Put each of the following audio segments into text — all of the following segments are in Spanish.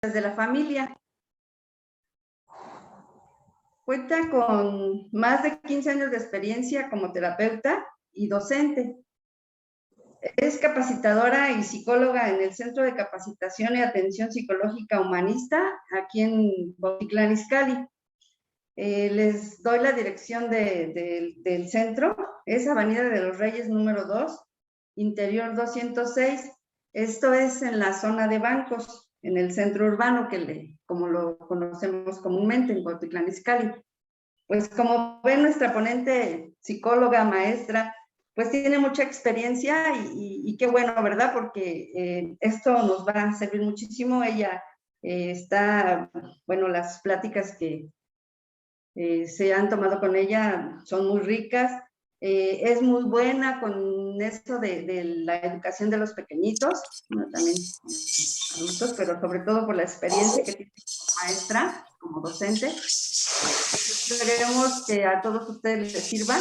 de la familia. Cuenta con más de 15 años de experiencia como terapeuta y docente. Es capacitadora y psicóloga en el Centro de Capacitación y Atención Psicológica Humanista, aquí en Cuautitlán Izcalli. Les doy la dirección del centro. Es Avenida de los Reyes número 2, Interior 206. Esto es en la zona de bancos, en el centro urbano, como lo conocemos comúnmente en Cuautitlán Izcalli. Pues como ven, nuestra ponente, psicóloga, maestra, pues tiene mucha experiencia y qué bueno, ¿verdad? Porque esto nos va a servir muchísimo. Ella bueno, las pláticas que se han tomado con ella son muy ricas. Es muy buena con esto de la educación de los pequeñitos, bueno, también adultos, pero sobre todo por la experiencia que tiene como maestra, como docente. Esperemos que a todos ustedes les sirva.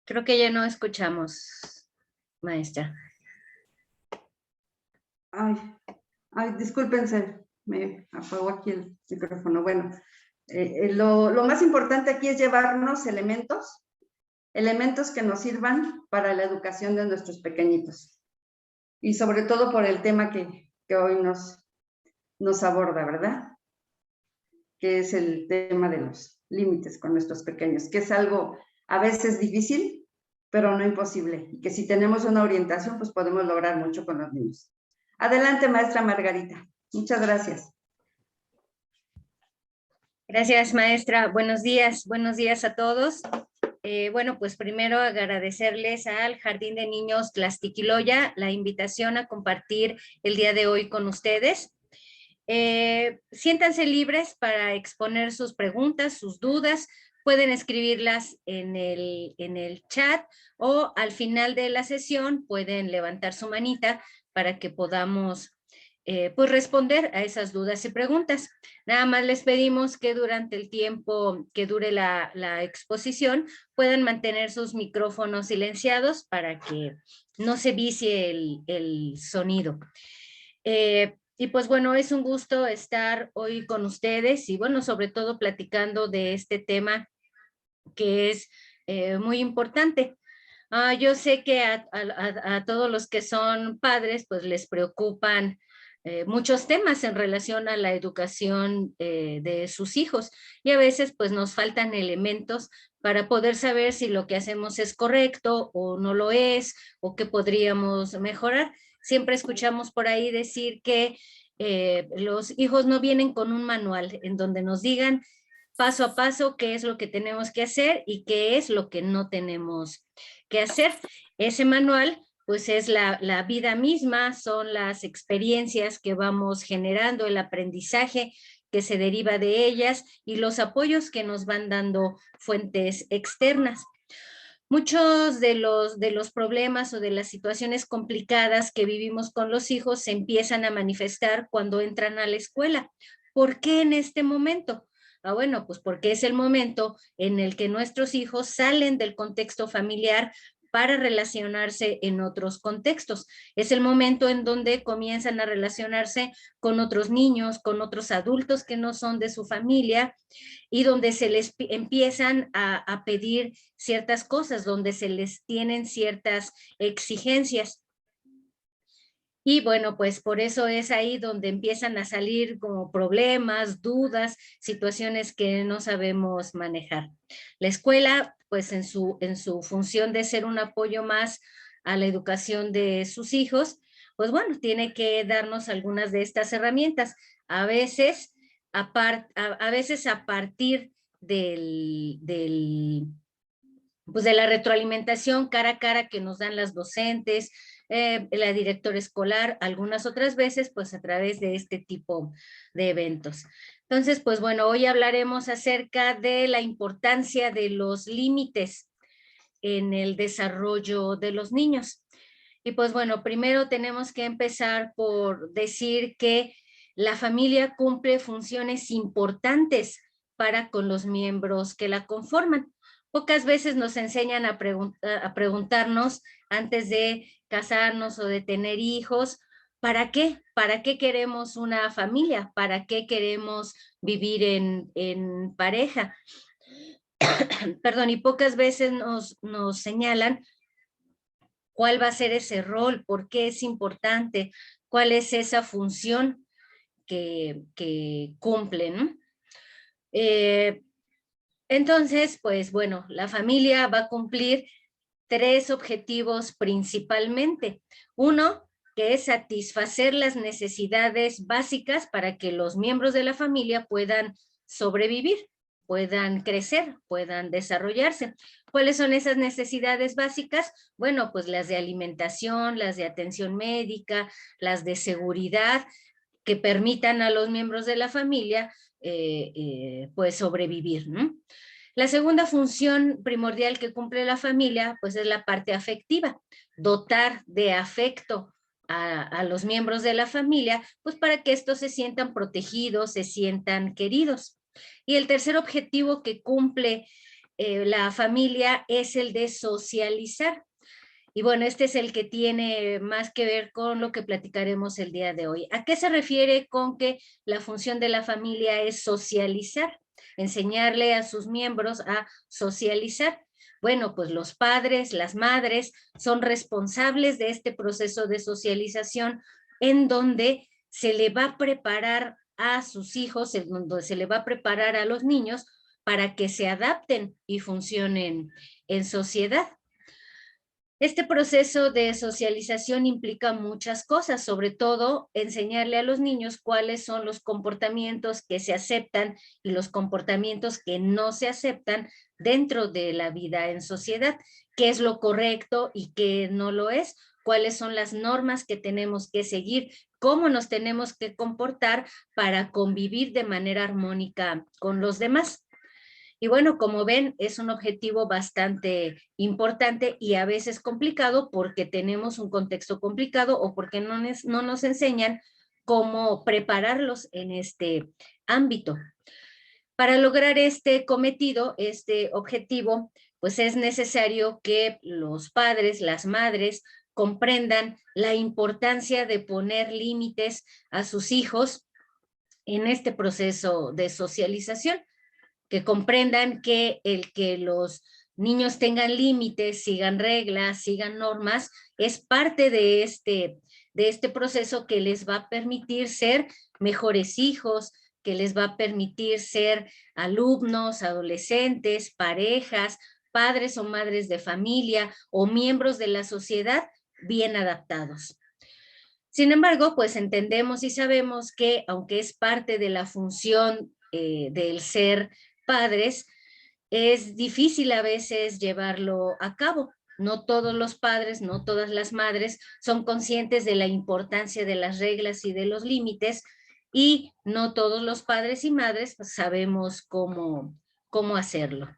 Creo que ya no escuchamos, maestra. Ay, discúlpense, me apagó aquí el micrófono. Bueno, lo más importante aquí es llevarnos elementos que nos sirvan para la educación de nuestros pequeñitos. Y sobre todo por el tema que hoy nos aborda, ¿verdad? Que es el tema de los límites con nuestros pequeños, que es algo a veces difícil, pero no imposible. Y que si tenemos una orientación, pues podemos lograr mucho con los niños. Adelante, maestra Margarita. Muchas gracias. Gracias, maestra. Buenos días a todos. Bueno, pues primero agradecerles al Jardín de Niños Tlaxtiquiloya la invitación a compartir el día de hoy con ustedes. Siéntanse libres para exponer sus preguntas, sus dudas. Pueden escribirlas en el chat o al final de la sesión pueden levantar su manita para que podamos pues responder a esas dudas y preguntas. Nada más les pedimos que durante el tiempo que dure la exposición puedan mantener sus micrófonos silenciados para que no se vicie el sonido. Y pues bueno, es un gusto estar hoy con ustedes y bueno, sobre todo platicando de este tema que es muy importante. Yo sé que a todos los que son padres pues les preocupan muchos temas en relación a la educación de sus hijos y a veces pues nos faltan elementos para poder saber si lo que hacemos es correcto o no lo es o qué podríamos mejorar. Siempre escuchamos por ahí decir que los hijos no vienen con un manual en donde nos digan paso a paso qué es lo que tenemos que hacer y qué es lo que no tenemos que hacer. Ese manual pues es la vida misma, son las experiencias que vamos generando, el aprendizaje que se deriva de ellas y los apoyos que nos van dando fuentes externas. Muchos de los problemas o de las situaciones complicadas que vivimos con los hijos se empiezan a manifestar cuando entran a la escuela. ¿Por qué en este momento? Bueno, pues porque es el momento en el que nuestros hijos salen del contexto familiar para relacionarse en otros contextos. Es el momento en donde comienzan a relacionarse con otros niños, con otros adultos que no son de su familia y donde se les empiezan a pedir ciertas cosas, donde se les tienen ciertas exigencias. Y bueno, pues por eso es ahí donde empiezan a salir como problemas, dudas, situaciones que no sabemos manejar. La escuela, pues en su función de ser un apoyo más a la educación de sus hijos, pues bueno, tiene que darnos algunas de estas herramientas. A veces, a veces a partir pues de la retroalimentación cara a cara que nos dan las docentes, la directora escolar, algunas otras veces pues a través de este tipo de eventos. Entonces, pues bueno, hoy hablaremos acerca de la importancia de los límites en el desarrollo de los niños. Y pues bueno, primero tenemos que empezar por decir que la familia cumple funciones importantes para con los miembros que la conforman. Pocas veces nos enseñan a preguntarnos antes de casarnos o de tener hijos, ¿para qué? ¿Para qué queremos una familia? ¿Para qué queremos vivir en pareja? Perdón, y pocas veces nos señalan cuál va a ser ese rol, por qué es importante, cuál es esa función que cumplen, ¿no? Entonces, pues bueno, la familia va a cumplir 3 objetivos principalmente. Uno, que es satisfacer las necesidades básicas para que los miembros de la familia puedan sobrevivir, puedan crecer, puedan desarrollarse. ¿Cuáles son esas necesidades básicas? Bueno, pues las de alimentación, las de atención médica, las de seguridad, que permitan a los miembros de la familia pues sobrevivir, ¿no? La segunda función primordial que cumple la familia, pues es la parte afectiva, dotar de afecto a los miembros de la familia, pues para que estos se sientan protegidos, se sientan queridos. Y el tercer objetivo que cumple la familia es el de socializar. Y bueno, este es el que tiene más que ver con lo que platicaremos el día de hoy. ¿A qué se refiere con que la función de la familia es socializar? Enseñarle a sus miembros a socializar. Bueno, pues los padres, las madres son responsables de este proceso de socialización en donde se le va a preparar a sus hijos, en donde se le va a preparar a los niños para que se adapten y funcionen en sociedad. Este proceso de socialización implica muchas cosas, sobre todo enseñarle a los niños cuáles son los comportamientos que se aceptan y los comportamientos que no se aceptan dentro de la vida en sociedad, qué es lo correcto y qué no lo es, cuáles son las normas que tenemos que seguir, cómo nos tenemos que comportar para convivir de manera armónica con los demás. Y bueno, como ven, es un objetivo bastante importante y a veces complicado porque tenemos un contexto complicado o porque no nos enseñan cómo prepararlos en este ámbito. Para lograr este cometido, este objetivo, pues es necesario que los padres, las madres, comprendan la importancia de poner límites a sus hijos en este proceso de socialización, que comprendan que el que los niños tengan límites, sigan reglas, sigan normas, es parte de este proceso que les va a permitir ser mejores hijos, que les va a permitir ser alumnos, adolescentes, parejas, padres o madres de familia o miembros de la sociedad bien adaptados. Sin embargo, pues entendemos y sabemos que aunque es parte de la función del ser padres, es difícil a veces llevarlo a cabo. No todos los padres, no todas las madres son conscientes de la importancia de las reglas y de los límites y no todos los padres y madres sabemos cómo hacerlo.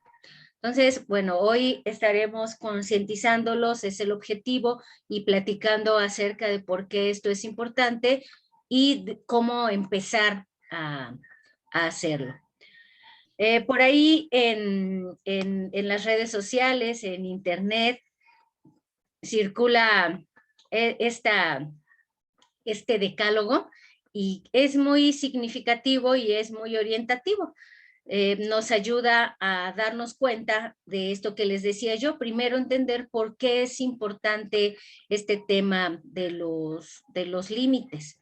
Entonces, bueno, hoy estaremos concientizándolos, es el objetivo, y platicando acerca de por qué esto es importante y cómo empezar a hacerlo. Por ahí en las redes sociales, en internet, circula este decálogo y es muy significativo y es muy orientativo. Nos ayuda a darnos cuenta de esto que les decía yo. Primero, entender por qué es importante este tema de los límites.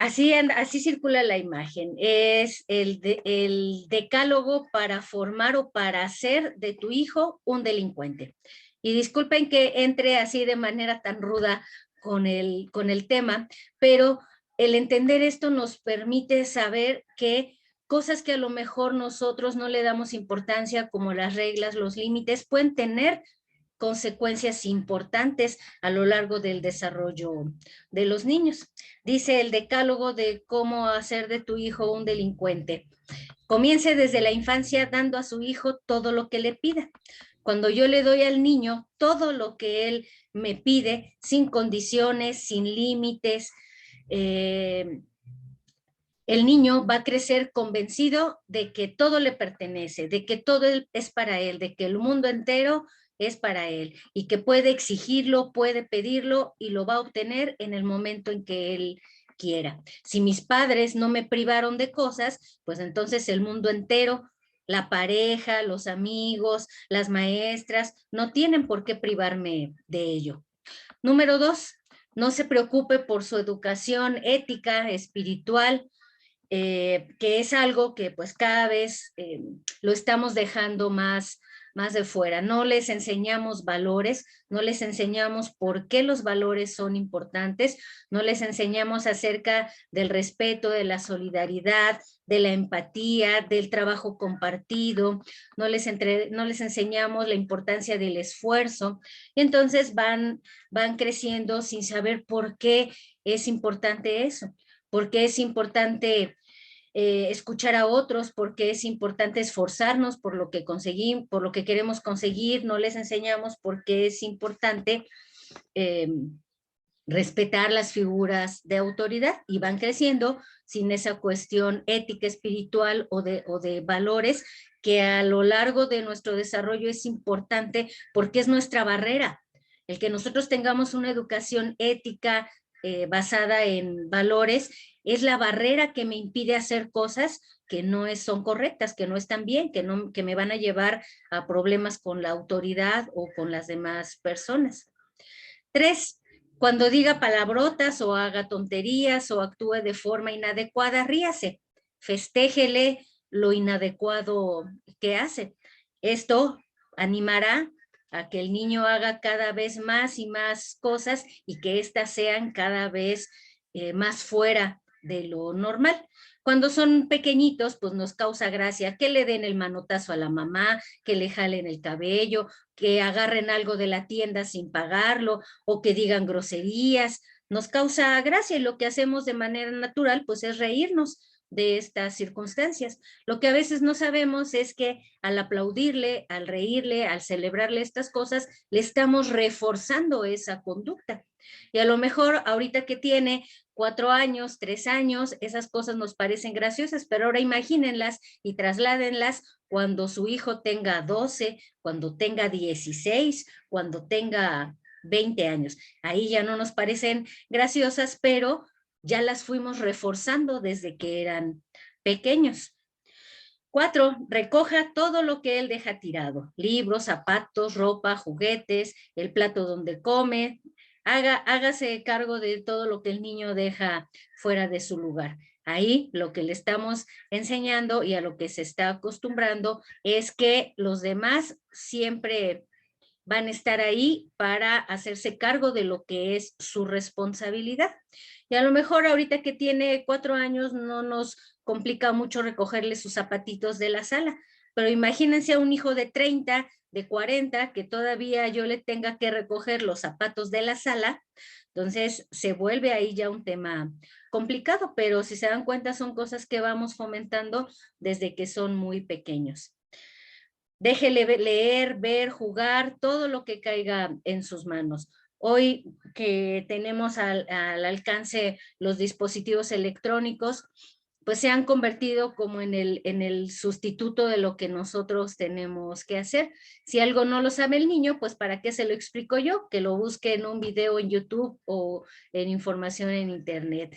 Así circula la imagen. Es el decálogo para formar o para hacer de tu hijo un delincuente. Y disculpen que entre así de manera tan ruda con el tema, pero el entender esto nos permite saber que cosas que a lo mejor nosotros no le damos importancia, como las reglas, los límites, pueden tener consecuencias importantes a lo largo del desarrollo de los niños. Dice el decálogo de cómo hacer de tu hijo un delincuente. Comience desde la infancia dando a su hijo todo lo que le pida. Cuando yo le doy al niño todo lo que él me pide, sin condiciones, sin límites, el niño va a crecer convencido de que todo le pertenece, de que todo es para él, de que el mundo entero es para él y que puede exigirlo, puede pedirlo y lo va a obtener en el momento en que él quiera. Si mis padres no me privaron de cosas, pues entonces el mundo entero, la pareja, los amigos, las maestras, no tienen por qué privarme de ello. Número 2, no se preocupe por su educación ética, espiritual, que es algo que pues cada vez lo estamos dejando más de fuera. No les enseñamos valores, no les enseñamos por qué los valores son importantes, no les enseñamos acerca del respeto, de la solidaridad, de la empatía, del trabajo compartido, no les enseñamos la importancia del esfuerzo. Y entonces van creciendo sin saber por qué es importante eso, por qué es importante escuchar a otros, porque es importante esforzarnos por lo que conseguimos, por lo que queremos conseguir. No les enseñamos por qué es importante respetar las figuras de autoridad, y van creciendo sin esa cuestión ética, espiritual o de valores, que a lo largo de nuestro desarrollo es importante porque es nuestra barrera. El que nosotros tengamos una educación ética basada en valores es la barrera que me impide hacer cosas que no son correctas, que no están bien, que me van a llevar a problemas con la autoridad o con las demás personas. 3, cuando diga palabrotas o haga tonterías o actúe de forma inadecuada, ríase, festéjele lo inadecuado que hace. Esto animará a que el niño haga cada vez más y más cosas y que éstas sean cada vez más fuera de lo normal. Cuando son pequeñitos, pues nos causa gracia que le den el manotazo a la mamá, que le jalen el cabello, que agarren algo de la tienda sin pagarlo o que digan groserías. Nos causa gracia y lo que hacemos de manera natural, pues es reírnos de estas circunstancias. Lo que a veces no sabemos es que al aplaudirle, al reírle, al celebrarle estas cosas, le estamos reforzando esa conducta. Y a lo mejor ahorita que tiene 4 años, 3 años, esas cosas nos parecen graciosas, pero ahora imagínenlas y trasládenlas cuando su hijo tenga 12, cuando tenga 16, cuando tenga 20 años. Ahí ya no nos parecen graciosas, pero ya las fuimos reforzando desde que eran pequeños. 4, recoja todo lo que él deja tirado, libros, zapatos, ropa, juguetes, el plato donde come. Hágase cargo de todo lo que el niño deja fuera de su lugar. Ahí lo que le estamos enseñando y a lo que se está acostumbrando es que los demás siempre van a estar ahí para hacerse cargo de lo que es su responsabilidad. Y a lo mejor ahorita que tiene 4 años no nos complica mucho recogerle sus zapatitos de la sala, pero imagínense a un hijo de 30, de 40, que todavía yo le tenga que recoger los zapatos de la sala. Entonces se vuelve ahí ya un tema complicado, pero si se dan cuenta son cosas que vamos fomentando desde que son muy pequeños. Déjele leer, ver, jugar, todo lo que caiga en sus manos. Hoy que tenemos al alcance los dispositivos electrónicos, pues se han convertido como en el sustituto de lo que nosotros tenemos que hacer. Si algo no lo sabe el niño, pues ¿para qué se lo explico yo? Que lo busque en un video en YouTube o en información en internet.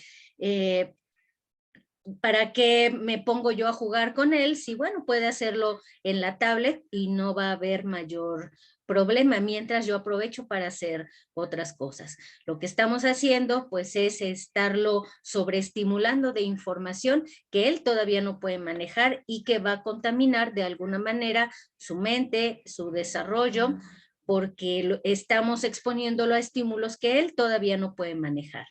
¿Para qué me pongo yo a jugar con él? Si, bueno, puede hacerlo en la tablet y no va a haber mayor problema, mientras yo aprovecho para hacer otras cosas. Lo que estamos haciendo, pues, es estarlo sobreestimulando de información que él todavía no puede manejar y que va a contaminar de alguna manera su mente, su desarrollo, porque estamos exponiéndolo a estímulos que él todavía no puede manejar.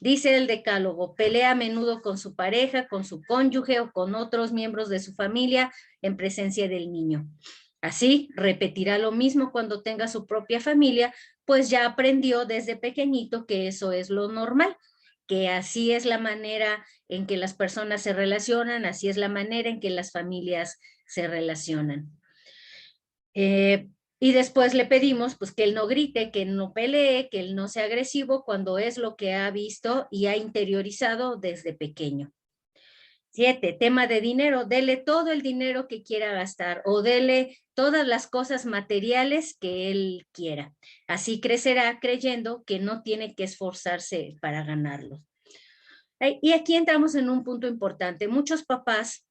Dice el decálogo, pelea a menudo con su pareja, con su cónyuge o con otros miembros de su familia en presencia del niño. Así, repetirá lo mismo cuando tenga su propia familia, pues ya aprendió desde pequeñito que eso es lo normal, que así es la manera en que las personas se relacionan, así es la manera en que las familias se relacionan. Y después le pedimos pues que él no grite, que él no pelee, que él no sea agresivo cuando es lo que ha visto y ha interiorizado desde pequeño. 7, tema de dinero, dele todo el dinero que quiera gastar o dele todas las cosas materiales que él quiera. Así crecerá creyendo que no tiene que esforzarse para ganarlo. Y aquí entramos en un punto importante. Muchos papás,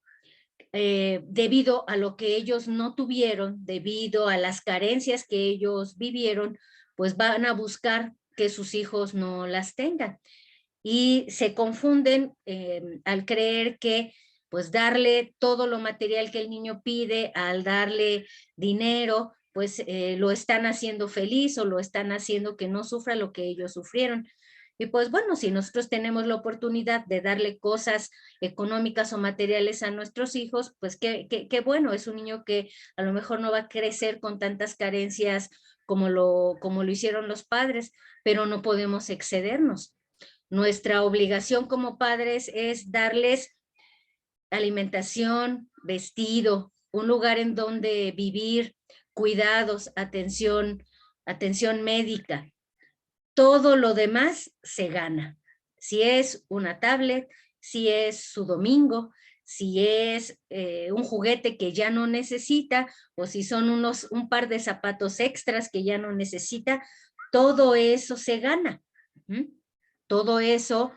debido a lo que ellos no tuvieron, debido a las carencias que ellos vivieron, pues van a buscar que sus hijos no las tengan. Y se confunden al creer que pues darle todo lo material que el niño pide, al darle dinero, pues lo están haciendo feliz o lo están haciendo que no sufra lo que ellos sufrieron. Y pues bueno, si nosotros tenemos la oportunidad de darle cosas económicas o materiales a nuestros hijos, pues qué bueno, es un niño que a lo mejor no va a crecer con tantas carencias como lo hicieron los padres, pero no podemos excedernos. Nuestra obligación como padres es darles alimentación, vestido, un lugar en donde vivir, cuidados, atención médica. Todo lo demás se gana. Si es una tablet, si es su domingo, si es un juguete que ya no necesita, o si son un par de zapatos extras que ya no necesita, todo eso se gana. Todo eso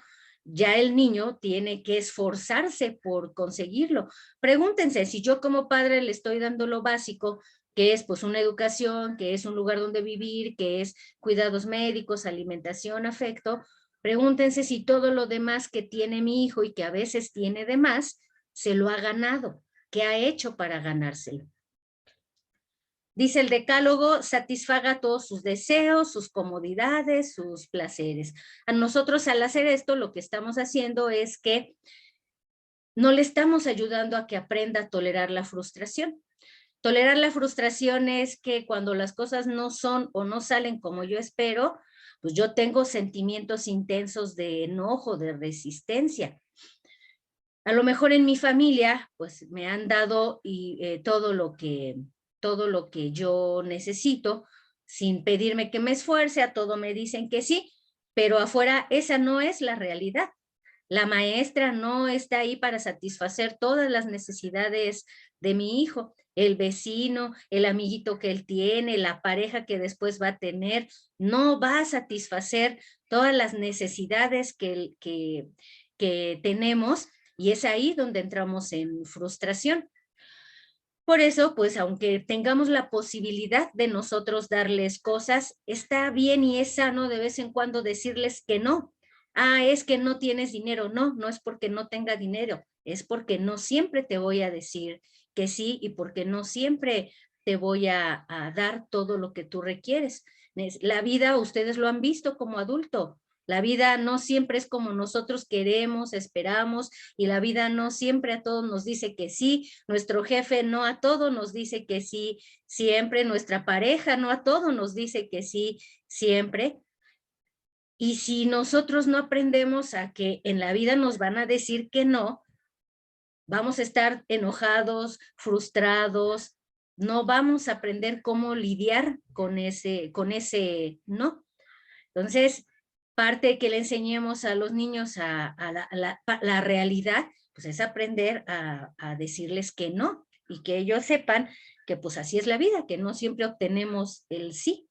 ya el niño tiene que esforzarse por conseguirlo. Pregúntense, si yo como padre le estoy dando lo básico, que es pues una educación, que es un lugar donde vivir, que es cuidados médicos, alimentación, afecto, pregúntense si todo lo demás que tiene mi hijo y que a veces tiene de más, se lo ha ganado. ¿Qué ha hecho para ganárselo? Dice el decálogo, satisfaga todos sus deseos, sus comodidades, sus placeres. A nosotros al hacer esto, lo que estamos haciendo es que no le estamos ayudando a que aprenda a tolerar la frustración. Tolerar la frustración es que cuando las cosas no son o no salen como yo espero, pues yo tengo sentimientos intensos de enojo, de resistencia. A lo mejor en mi familia, pues me han dado todo lo que yo necesito, sin pedirme que me esfuerce, a todo me dicen que sí, pero afuera esa no es la realidad. La maestra no está ahí para satisfacer todas las necesidades de mi hijo. El vecino, el amiguito que él tiene, la pareja que después va a tener, no va a satisfacer todas las necesidades que tenemos, y es ahí donde entramos en frustración. Por eso, pues aunque tengamos la posibilidad de nosotros darles cosas, está bien y es sano de vez en cuando decirles que no. Ah, es que no tienes dinero. No, no es porque no tenga dinero, es porque no siempre te voy a decir que sí y porque no siempre te voy a dar todo lo que tú requieres. La vida, ustedes lo han visto como adulto. La vida no siempre es como nosotros queremos, esperamos, y la vida no siempre a todos nos dice que sí. Nuestro jefe no a todo nos dice que sí siempre. Nuestra pareja no a todo nos dice que sí siempre. Y si nosotros no aprendemos a que en la vida nos van a decir que no, vamos a estar enojados, frustrados, no vamos a aprender cómo lidiar con ese no. Entonces, parte de que le enseñemos a los niños a la realidad, pues es aprender a decirles que no, y que ellos sepan que pues así es la vida, que no siempre obtenemos el sí.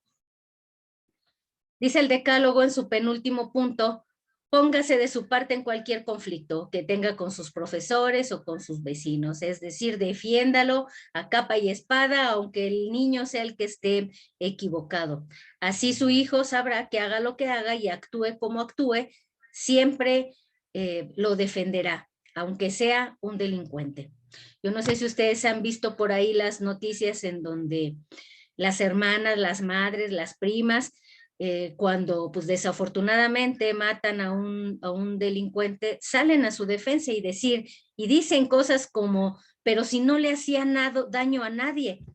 Dice el decálogo en su penúltimo punto, póngase de su parte en cualquier conflicto que tenga con sus profesores o con sus vecinos, es decir, defiéndalo a capa y espada, aunque el niño sea el que esté equivocado. Así su hijo sabrá que haga lo que haga y actúe como actúe, siempre lo defenderá, aunque sea un delincuente. Yo no sé si ustedes han visto por ahí las noticias en donde las hermanas, las madres, las primas, cuando pues desafortunadamente matan a un delincuente, salen a su defensa y dicen cosas como, pero si no le hacía daño a nadie,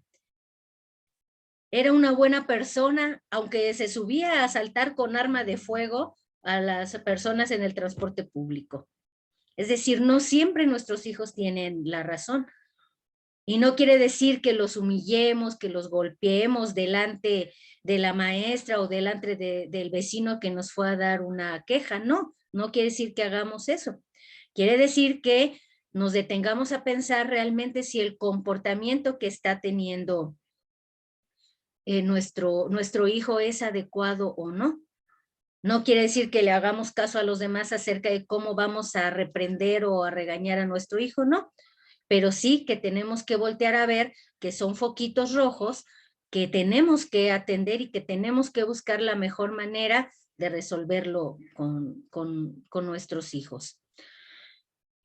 era una buena persona, aunque se subía a asaltar con arma de fuego a las personas en el transporte público. Es decir, no siempre nuestros hijos tienen la razón. Y no quiere decir que los humillemos, que los golpeemos delante de la maestra o delante del vecino que nos fue a dar una queja. No, no quiere decir que hagamos eso. Quiere decir que nos detengamos a pensar realmente si el comportamiento que está teniendo nuestro hijo es adecuado o no. No quiere decir que le hagamos caso a los demás acerca de cómo vamos a reprender o a regañar a nuestro hijo, no. Pero sí que tenemos que voltear a ver que son foquitos rojos que tenemos que atender y que tenemos que buscar la mejor manera de resolverlo con nuestros hijos.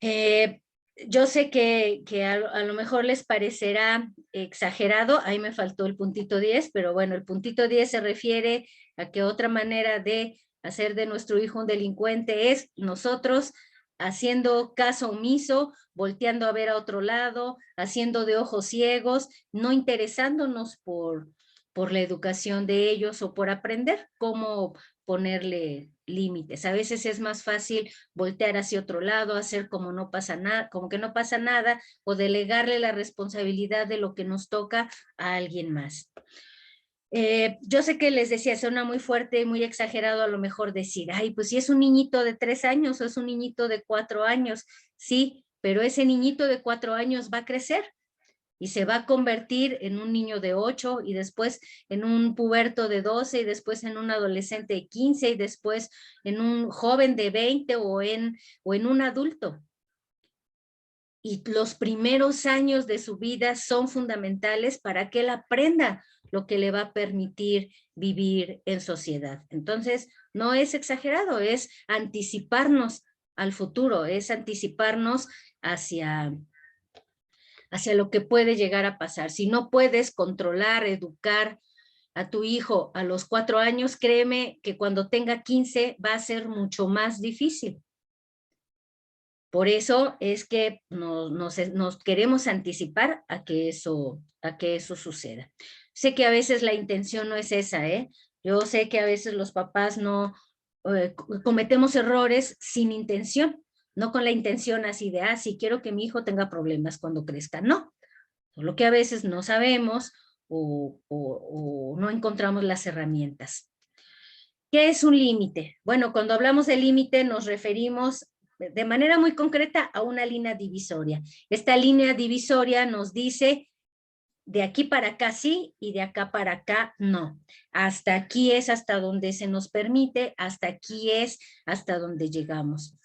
Yo sé que a lo mejor les parecerá exagerado, ahí me faltó el puntito 10, pero bueno, el puntito 10 se refiere a que otra manera de hacer de nuestro hijo un delincuente es nosotros haciendo caso omiso, volteando a ver a otro lado, haciendo de ojos ciegos, no interesándonos por la educación de ellos o por aprender cómo ponerle límites. A veces es más fácil voltear hacia otro lado, hacer como no pasa nada, como que no pasa nada, o delegarle la responsabilidad de lo que nos toca a alguien más. Yo sé que les decía, suena muy fuerte y muy exagerado a lo mejor decir, ay, pues si es un niñito de 3 años o es un niñito de 4 años, sí, pero ese niñito de 4 años va a crecer y se va a convertir en un niño de 8 y después en un puberto de 12 y después en un adolescente de 15 y después en un joven de 20 o en un adulto. Y los primeros años de su vida son fundamentales para que él aprenda lo que le va a permitir vivir en sociedad. Entonces, no es exagerado, es anticiparnos al futuro, es anticiparnos hacia lo que puede llegar a pasar. Si no puedes controlar, educar a tu hijo a los 4 años, créeme que cuando tenga 15 va a ser mucho más difícil. Por eso es que nos queremos anticipar a que eso suceda. Sé que a veces la intención no es esa, ¿eh? Yo sé que a veces los papás no cometemos errores sin intención, no con la intención así de, sí, quiero que mi hijo tenga problemas cuando crezca. No, solo que a veces no sabemos o no encontramos las herramientas. ¿Qué es un límite? Bueno, cuando hablamos de límite nos referimos de manera muy concreta a una línea divisoria. Esta línea divisoria nos dice de aquí para acá sí y de acá para acá no. Hasta aquí es hasta donde se nos permite, hasta aquí es hasta donde llegamos.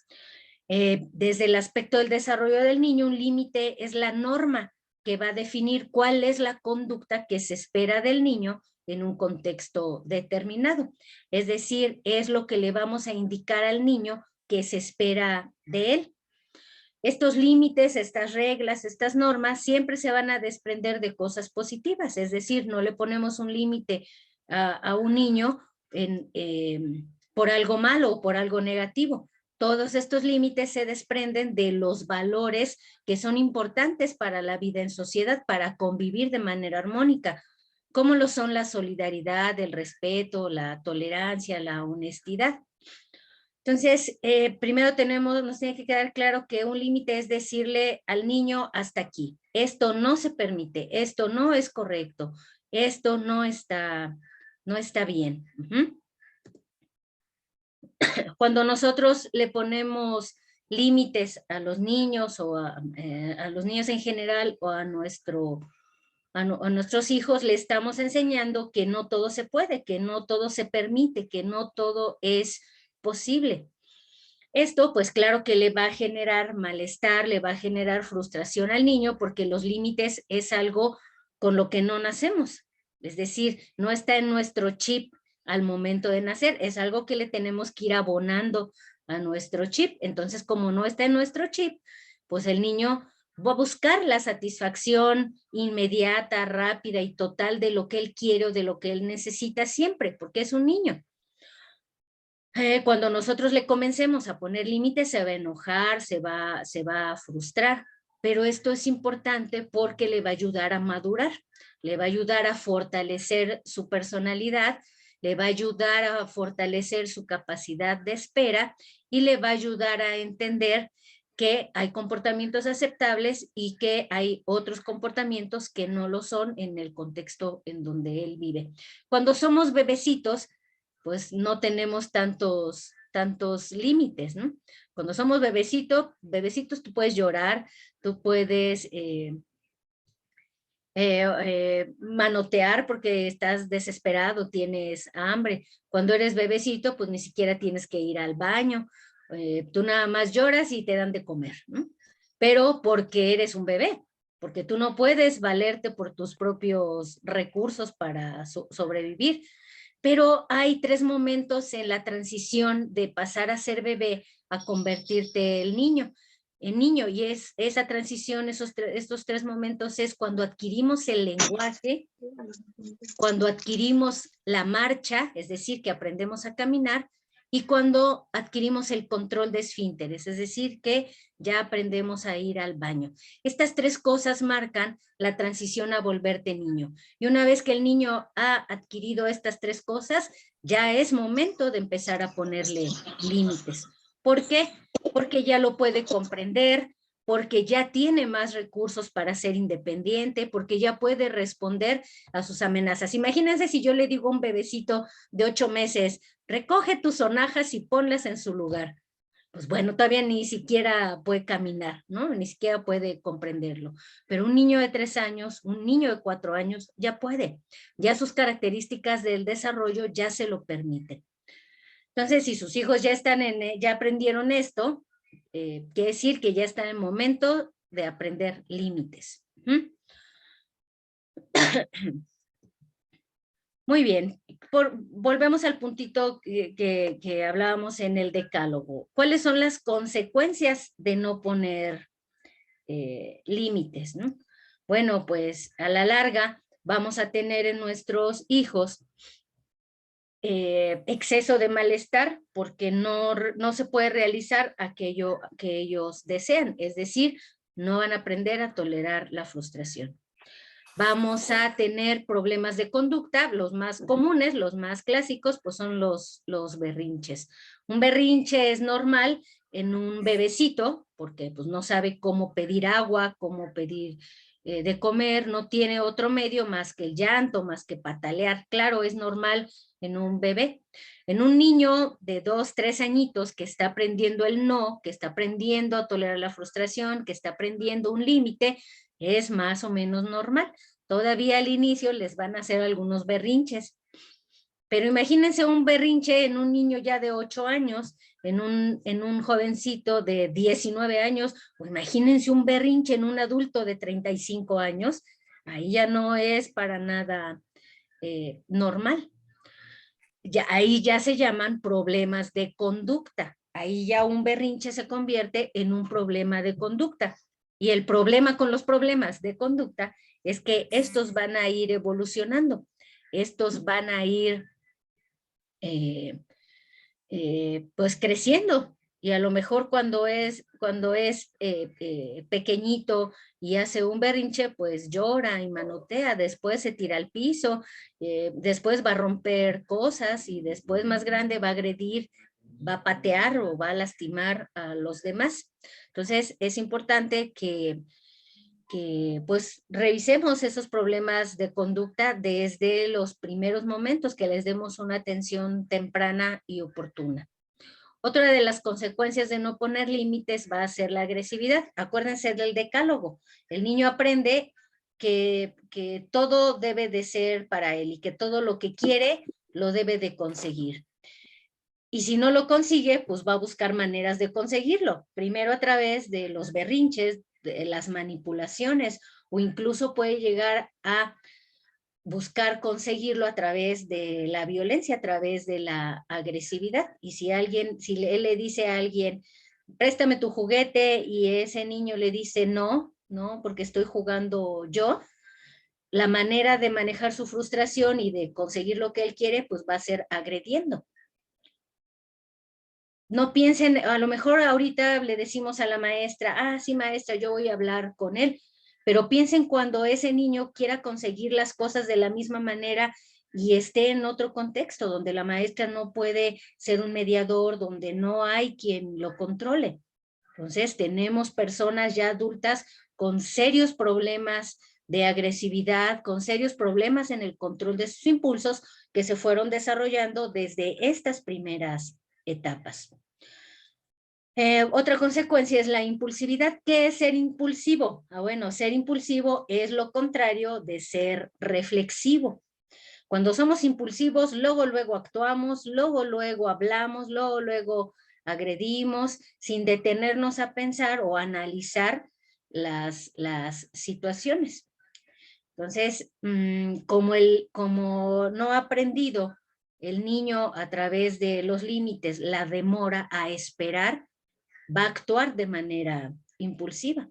Desde el aspecto del desarrollo del niño, un límite es la norma que va a definir cuál es la conducta que se espera del niño en un contexto determinado. Es decir, es lo que le vamos a indicar al niño que se espera de él. Estos límites, estas reglas, estas normas siempre se van a desprender de cosas positivas, es decir, no le ponemos un límite a un niño por algo malo o por algo negativo. Todos estos límites se desprenden de los valores que son importantes para la vida en sociedad, para convivir de manera armónica, como lo son la solidaridad, el respeto, la tolerancia, la honestidad. Entonces, primero nos tiene que quedar claro que un límite es decirle al niño hasta aquí. Esto no se permite, esto no es correcto, esto no está bien. Cuando nosotros le ponemos límites a los niños o a los niños en general o a nuestros hijos, le estamos enseñando que no todo se puede, que no todo se permite, que no todo es posible. Esto, pues claro que le va a generar malestar, le va a generar frustración al niño porque los límites es algo con lo que no nacemos. Es decir, no está en nuestro chip al momento de nacer, es algo que le tenemos que ir abonando a nuestro chip. Entonces, como no está en nuestro chip, pues el niño va a buscar la satisfacción inmediata, rápida y total de lo que él quiere o de lo que él necesita siempre, porque es un niño. Cuando nosotros le comencemos a poner límites, se va a enojar, se va a frustrar, pero esto es importante porque le va a ayudar a madurar, le va a ayudar a fortalecer su personalidad, le va a ayudar a fortalecer su capacidad de espera y le va a ayudar a entender que hay comportamientos aceptables y que hay otros comportamientos que no lo son en el contexto en donde él vive. Cuando somos bebecitos, pues no tenemos tantos límites, ¿no? Cuando somos bebecitos, tú puedes llorar, tú puedes manotear porque estás desesperado, tienes hambre. Cuando eres bebecito, pues ni siquiera tienes que ir al baño. Tú nada más lloras y te dan de comer, ¿no? Pero porque eres un bebé, porque tú no puedes valerte por tus propios recursos para sobrevivir. Pero hay 3 momentos en la transición de pasar a ser bebé a convertirte en niño, y esa transición, estos 3 momentos es cuando adquirimos el lenguaje, cuando adquirimos la marcha, es decir, que aprendemos a caminar, y cuando adquirimos el control de esfínteres, es decir, que ya aprendemos a ir al baño. Estas 3 cosas marcan la transición a volverte niño. Y una vez que el niño ha adquirido estas 3 cosas, ya es momento de empezar a ponerle límites. ¿Por qué? Porque ya lo puede comprender, porque ya tiene más recursos para ser independiente, porque ya puede responder a sus amenazas. Imagínense si yo le digo a un bebecito de 8 meses, recoge tus sonajas y ponlas en su lugar. Pues bueno, todavía ni siquiera puede caminar, ¿no? Ni siquiera puede comprenderlo. Pero un niño de 3 años, un niño de 4 años, ya puede. Ya sus características del desarrollo ya se lo permiten. Entonces, si sus hijos ya aprendieron esto, quiere decir que ya está en el momento de aprender límites. Muy bien, volvemos al puntito que hablábamos en el decálogo. ¿Cuáles son las consecuencias de no poner límites, ¿no? Bueno, pues a la larga vamos a tener en nuestros hijos exceso de malestar porque no se puede realizar aquello que ellos desean, es decir, no van a aprender a tolerar la frustración. Vamos a tener problemas de conducta, los más comunes, los más clásicos, pues son los berrinches. Un berrinche es normal en un bebecito, porque pues no sabe cómo pedir agua, cómo pedir de comer, no tiene otro medio más que el llanto, más que patalear. Claro, es normal en un bebé. En un niño de 2, 3 añitos que está aprendiendo el no, que está aprendiendo a tolerar la frustración, que está aprendiendo un límite, es más o menos normal. Todavía al inicio les van a hacer algunos berrinches. Pero imagínense un berrinche en un niño ya de 8 años, en un jovencito de 19 años, o imagínense un berrinche en un adulto de 35 años, ahí ya no es para nada normal. Ahí ya se llaman problemas de conducta. Ahí ya un berrinche se convierte en un problema de conducta. Y el problema con los problemas de conducta es que estos van a ir evolucionando. Estos van a ir pues creciendo. Y a lo mejor cuando es pequeñito y hace un berrinche, pues llora y manotea, después se tira al piso, después va a romper cosas y después más grande va a agredir, va a patear o va a lastimar a los demás. Entonces es importante que pues revisemos esos problemas de conducta desde los primeros momentos, que les demos una atención temprana y oportuna. Otra de las consecuencias de no poner límites va a ser la agresividad. Acuérdense del decálogo. El niño aprende que todo debe de ser para él y que todo lo que quiere lo debe de conseguir. Y si no lo consigue, pues va a buscar maneras de conseguirlo. Primero a través de los berrinches, de las manipulaciones, o incluso puede llegar a buscar conseguirlo a través de la violencia, a través de la agresividad. Y si él le dice a alguien, préstame tu juguete, y ese niño le dice no, porque estoy jugando yo, la manera de manejar su frustración y de conseguir lo que él quiere, pues va a ser agrediendo. No piensen, a lo mejor ahorita le decimos a la maestra, sí maestra, yo voy a hablar con él, pero piensen cuando ese niño quiera conseguir las cosas de la misma manera y esté en otro contexto donde la maestra no puede ser un mediador, donde no hay quien lo controle. Entonces, tenemos personas ya adultas con serios problemas de agresividad, con serios problemas en el control de sus impulsos que se fueron desarrollando desde estas primeras etapas. Otra consecuencia es la impulsividad. ¿Qué es ser impulsivo? Bueno, ser impulsivo es lo contrario de ser reflexivo. Cuando somos impulsivos, luego actuamos, luego hablamos, luego agredimos, sin detenernos a pensar o analizar las situaciones. Entonces, como no ha aprendido el niño a través de los límites, la demora a esperar, va a actuar de manera impulsiva.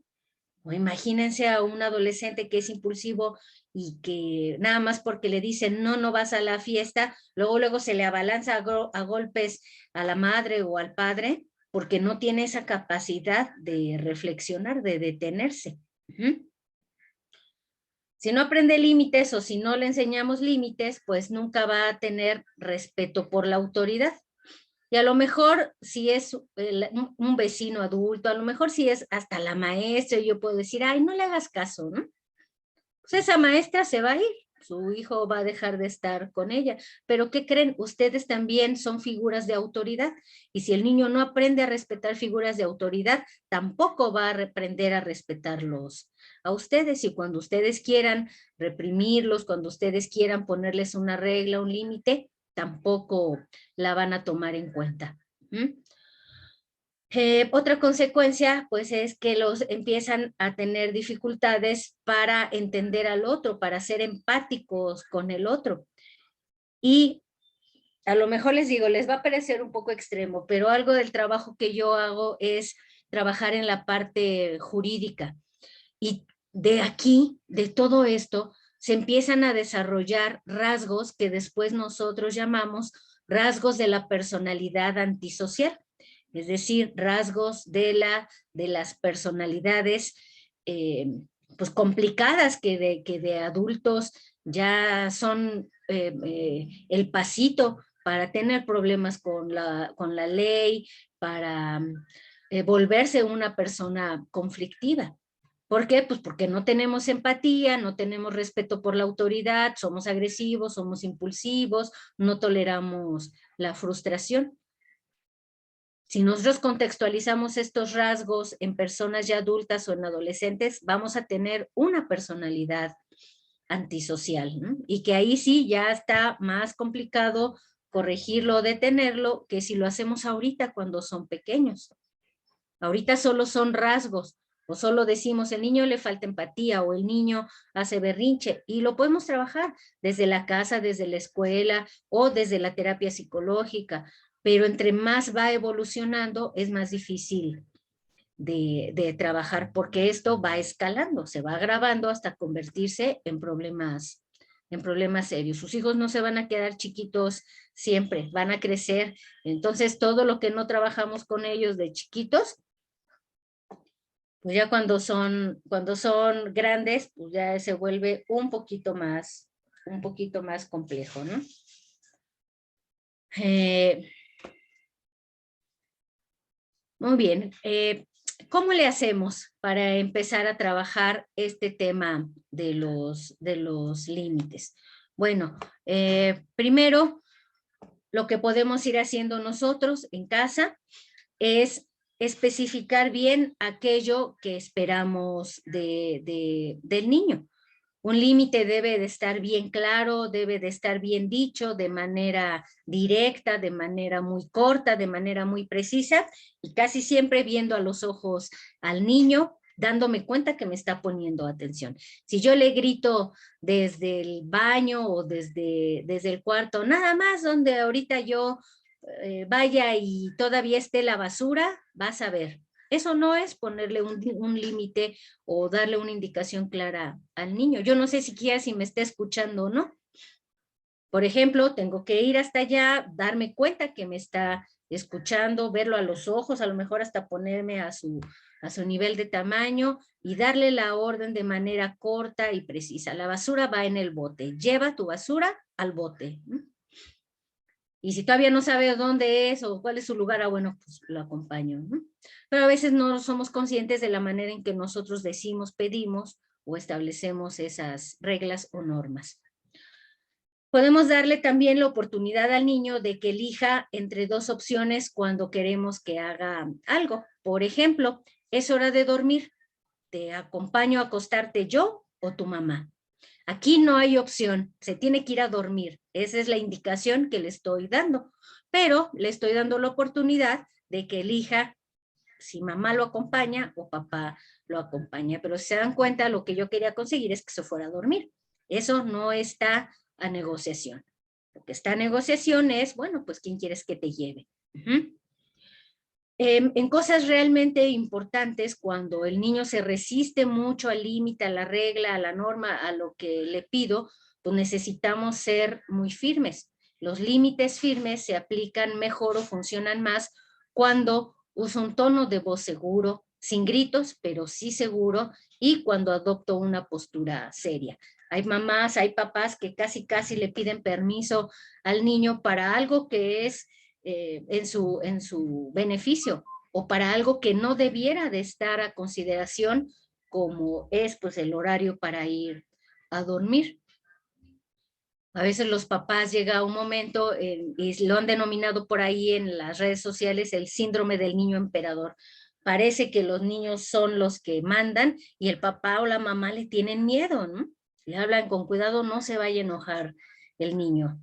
O imagínense a un adolescente que es impulsivo y que nada más porque le dicen no vas a la fiesta, luego se le abalanza a golpes a la madre o al padre porque no tiene esa capacidad de reflexionar, de detenerse. Si no aprende límites o si no le enseñamos límites, pues nunca va a tener respeto por la autoridad. Y a lo mejor si es un vecino adulto, a lo mejor si es hasta la maestra, yo puedo decir, ay, no le hagas caso, ¿no? Pues esa maestra se va a ir, su hijo va a dejar de estar con ella. Pero ¿qué creen? Ustedes también son figuras de autoridad. Y si el niño no aprende a respetar figuras de autoridad, tampoco va a aprender a respetarlos a ustedes. Y cuando ustedes quieran reprimirlos, cuando ustedes quieran ponerles una regla, un límite, tampoco la van a tomar en cuenta. Otra consecuencia, pues, es que los empiezan a tener dificultades para entender al otro, para ser empáticos con el otro. Y a lo mejor les digo, les va a parecer un poco extremo, pero algo del trabajo que yo hago es trabajar en la parte jurídica. Y de aquí, de todo esto, se empiezan a desarrollar rasgos que después nosotros llamamos rasgos de la personalidad antisocial, es decir, rasgos de las personalidades pues complicadas que de adultos ya son el pasito para tener problemas con la ley, para volverse una persona conflictiva. ¿Por qué? Pues porque no tenemos empatía, no tenemos respeto por la autoridad, somos agresivos, somos impulsivos, no toleramos la frustración. Si nosotros contextualizamos estos rasgos en personas ya adultas o en adolescentes, vamos a tener una personalidad antisocial, ¿no? Y que ahí sí ya está más complicado corregirlo o detenerlo que si lo hacemos ahorita cuando son pequeños. Ahorita solo son rasgos, o solo decimos el niño le falta empatía o el niño hace berrinche, y lo podemos trabajar desde la casa, desde la escuela o desde la terapia psicológica, pero entre más va evolucionando es más difícil de trabajar porque esto va escalando, se va agravando hasta convertirse en problemas serios. Sus hijos no se van a quedar chiquitos siempre, van a crecer. Entonces todo lo que no trabajamos con ellos de chiquitos, pues ya cuando son grandes, pues ya se vuelve un poquito más complejo, ¿no? Muy bien. ¿Cómo le hacemos para empezar a trabajar este tema de los límites? Bueno, primero, lo que podemos ir haciendo nosotros en casa es especificar bien aquello que esperamos del niño. Un límite debe de estar bien claro, debe de estar bien dicho, de manera directa, de manera muy corta, de manera muy precisa, y casi siempre viendo a los ojos al niño, dándome cuenta que me está poniendo atención. Si yo le grito desde el baño o desde el cuarto, nada más donde ahorita yo vaya y todavía esté la basura, vas a ver. Eso no es ponerle un límite o darle una indicación clara al niño. Yo no sé siquiera si me está escuchando o no. Por ejemplo, tengo que ir hasta allá, darme cuenta que me está escuchando, verlo a los ojos, a lo mejor hasta ponerme a su nivel de tamaño y darle la orden de manera corta y precisa. La basura va en el bote. Lleva tu basura al bote. Y si todavía no sabe dónde es o cuál es su lugar, bueno, pues lo acompaño, ¿no? Pero a veces no somos conscientes de la manera en que nosotros decimos, pedimos o establecemos esas reglas o normas. Podemos darle también la oportunidad al niño de que elija entre dos opciones cuando queremos que haga algo. Por ejemplo, es hora de dormir. ¿Te acompaño a acostarte yo o tu mamá? Aquí no hay opción, se tiene que ir a dormir. Esa es la indicación que le estoy dando, pero le estoy dando la oportunidad de que elija si mamá lo acompaña o papá lo acompaña. Pero si se dan cuenta, lo que yo quería conseguir es que se fuera a dormir. Eso no está a negociación. Lo que está a negociación es, bueno, pues ¿quién quieres que te lleve? En cosas realmente importantes, cuando el niño se resiste mucho al límite, a la regla, a la norma, a lo que le pido, pues necesitamos ser muy firmes. Los límites firmes se aplican mejor o funcionan más cuando uso un tono de voz seguro, sin gritos, pero sí seguro, y cuando adopto una postura seria. Hay mamás, hay papás que casi le piden permiso al niño para algo que es en su beneficio o para algo que no debiera de estar a consideración, como es pues el horario para ir a dormir. A veces los papás llega a un momento, y lo han denominado por ahí en las redes sociales, el síndrome del niño emperador. Parece que los niños son los que mandan y el papá o la mamá le tienen miedo, ¿no? Le hablan con cuidado, no se vaya a enojar el niño.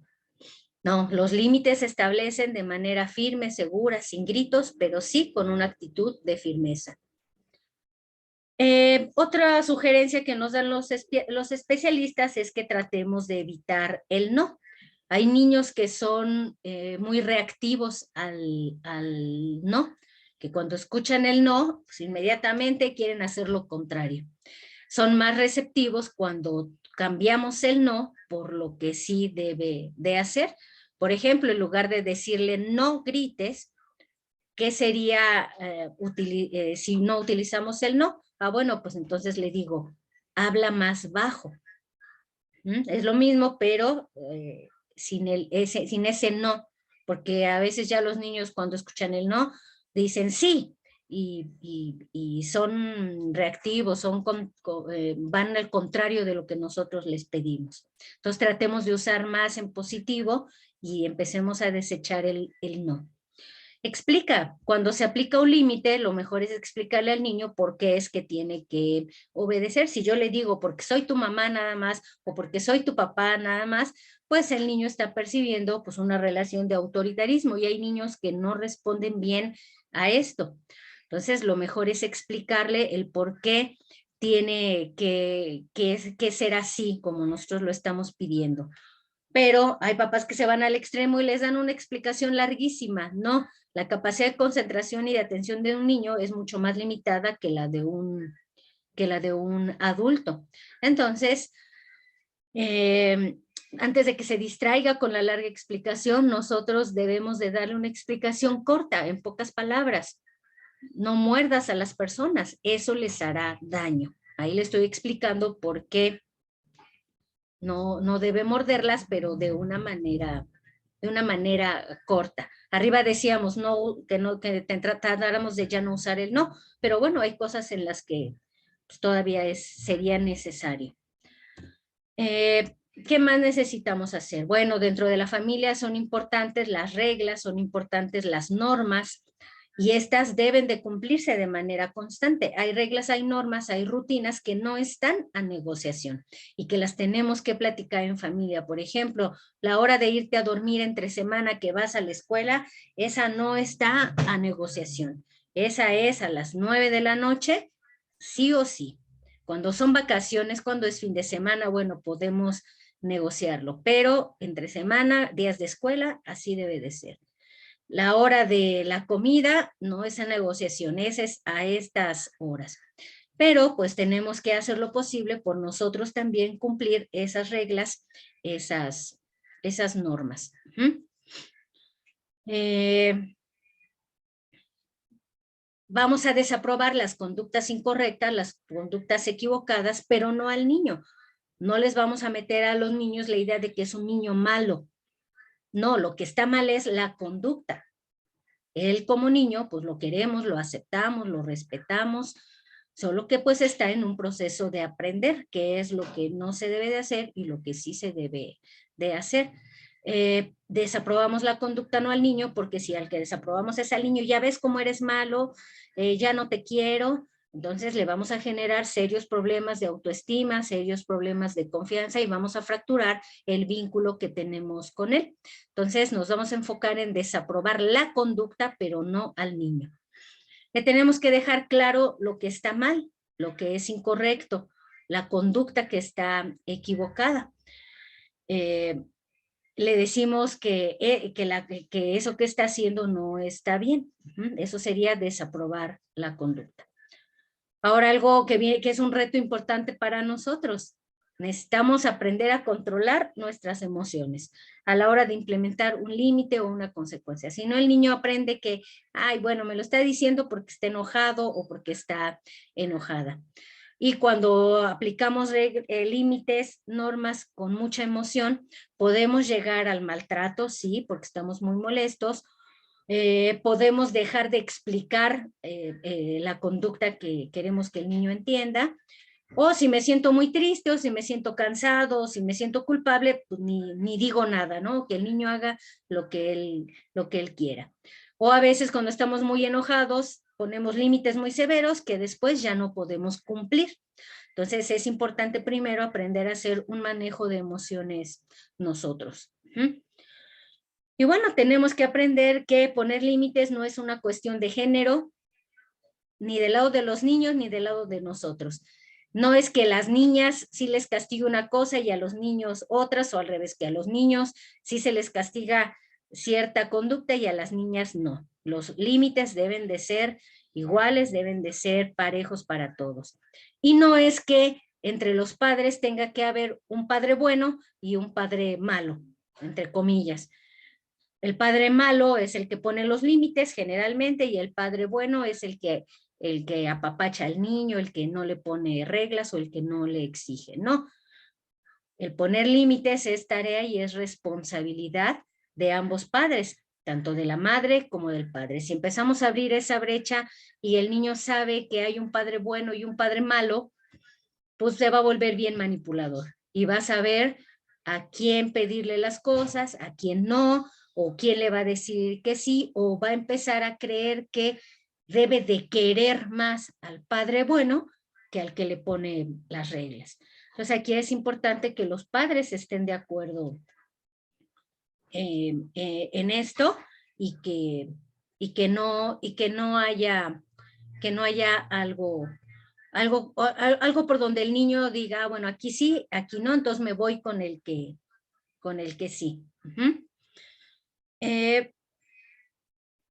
No, los límites se establecen de manera firme, segura, sin gritos, pero sí con una actitud de firmeza. Otra sugerencia que nos dan los especialistas es que tratemos de evitar el no. Hay niños que son muy reactivos al no, que cuando escuchan el no, pues inmediatamente quieren hacer lo contrario. Son más receptivos cuando cambiamos el no por lo que sí debe de hacer. Por ejemplo, en lugar de decirle no grites, ¿qué sería si no utilizamos el no? Bueno, pues entonces le digo, habla más bajo. Es lo mismo, pero sin ese no, porque a veces ya los niños cuando escuchan el no, dicen sí, y son reactivos, van al contrario de lo que nosotros les pedimos. Entonces tratemos de usar más en positivo y empecemos a desechar el no. Explica, cuando se aplica un límite, lo mejor es explicarle al niño por qué es que tiene que obedecer. Si yo le digo porque soy tu mamá nada más o porque soy tu papá nada más, pues el niño está percibiendo pues una relación de autoritarismo y hay niños que no responden bien a esto. Entonces, lo mejor es explicarle el por qué tiene que ser así como nosotros lo estamos pidiendo. Pero hay papás que se van al extremo y les dan una explicación larguísima. No, la capacidad de concentración y de atención de un niño es mucho más limitada que la de un adulto. Entonces, antes de que se distraiga con la larga explicación, nosotros debemos de darle una explicación corta, en pocas palabras. No muerdas a las personas, eso les hará daño. Ahí le estoy explicando por qué no debe morderlas, pero de una manera corta. Arriba decíamos que tratáramos de ya no usar el no, pero bueno, hay cosas en las que pues, todavía sería necesario. ¿Qué más necesitamos hacer? Bueno, dentro de la familia son importantes las reglas, son importantes las normas, y estas deben de cumplirse de manera constante. Hay reglas, hay normas, hay rutinas que no están a negociación y que las tenemos que platicar en familia. Por ejemplo, la hora de irte a dormir entre semana que vas a la escuela, esa no está a negociación. Esa es a las 9 de la noche, sí o sí. Cuando son vacaciones, cuando es fin de semana, bueno, podemos negociarlo, pero entre semana, días de escuela, así debe de ser. La hora de la comida no es en negociación, es a estas horas. Pero pues tenemos que hacer lo posible por nosotros también cumplir esas reglas, esas normas. Vamos a desaprobar las conductas incorrectas, las conductas equivocadas, pero no al niño. No les vamos a meter a los niños la idea de que es un niño malo. No, lo que está mal es la conducta. Él como niño, pues lo queremos, lo aceptamos, lo respetamos, solo que pues está en un proceso de aprender qué es lo que no se debe de hacer y lo que sí se debe de hacer. Desaprobamos la conducta no al niño, porque si al que desaprobamos es al niño, ya ves cómo eres malo, ya no te quiero, entonces le vamos a generar serios problemas de autoestima, serios problemas de confianza y vamos a fracturar el vínculo que tenemos con él. Entonces nos vamos a enfocar en desaprobar la conducta, pero no al niño. Le tenemos que dejar claro lo que está mal, lo que es incorrecto, la conducta que está equivocada. Le decimos que eso que está haciendo no está bien. Eso sería desaprobar la conducta. Ahora algo que es un reto importante para nosotros. Necesitamos aprender a controlar nuestras emociones a la hora de implementar un límite o una consecuencia. Si no, el niño aprende que, ay, bueno, me lo está diciendo porque está enojado o porque está enojada. Y cuando aplicamos límites, normas con mucha emoción, podemos llegar al maltrato, sí, porque estamos muy molestos. Podemos dejar de explicar la conducta que queremos que el niño entienda. O si me siento muy triste, o si me siento cansado, o si me siento culpable, pues ni digo nada, ¿no? Que el niño haga lo que él quiera. O a veces cuando estamos muy enojados, ponemos límites muy severos que después ya no podemos cumplir. Entonces es importante primero aprender a hacer un manejo de emociones nosotros. Y bueno, tenemos que aprender que poner límites no es una cuestión de género, ni del lado de los niños, ni del lado de nosotros. No es que las niñas sí les castigue una cosa y a los niños otras, o al revés, que a los niños sí se les castiga cierta conducta y a las niñas no. Los límites deben de ser iguales, deben de ser parejos para todos. Y no es que entre los padres tenga que haber un padre bueno y un padre malo, entre comillas. El padre malo es el que pone los límites generalmente y el padre bueno es el que apapacha al niño, el que no le pone reglas o el que no le exige, ¿no? El poner límites es tarea y es responsabilidad de ambos padres, tanto de la madre como del padre. Si empezamos a abrir esa brecha y el niño sabe que hay un padre bueno y un padre malo, pues se va a volver bien manipulador y va a saber a quién pedirle las cosas, a quién no, o quién le va a decir que sí, o va a empezar a creer que debe de querer más al padre bueno que al que le pone las reglas. Entonces aquí es importante que los padres estén de acuerdo en esto y que no haya algo por donde el niño diga, bueno, aquí sí, aquí no, entonces me voy con el que sí.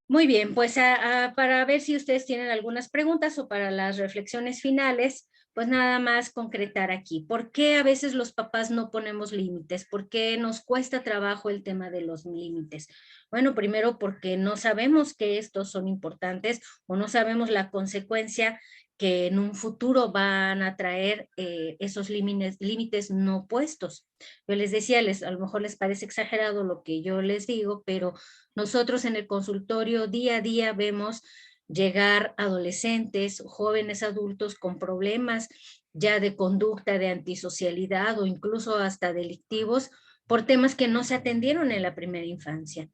Muy bien, pues para ver si ustedes tienen algunas preguntas o para las reflexiones finales, pues nada más concretar aquí. ¿Por qué a veces los papás no ponemos límites? ¿Por qué nos cuesta trabajo el tema de los límites? Bueno, primero porque no sabemos que estos son importantes o no sabemos la consecuencia que en un futuro van a traer esos límites no puestos. Yo les decía, a lo mejor les parece exagerado lo que yo les digo, pero nosotros en el consultorio día a día vemos llegar adolescentes, jóvenes adultos con problemas ya de conducta, de antisocialidad o incluso hasta delictivos por temas que no se atendieron en la primera infancia.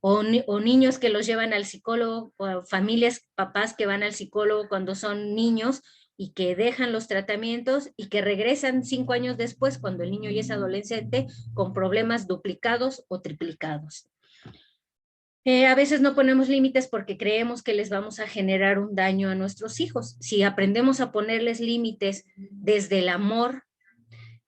O niños que los llevan al psicólogo, o familias, papás que van al psicólogo cuando son niños y que dejan los tratamientos y que regresan 5 años después cuando el niño ya es adolescente con problemas duplicados o triplicados. A veces no ponemos límites porque creemos que les vamos a generar un daño a nuestros hijos. Si aprendemos a ponerles límites desde el amor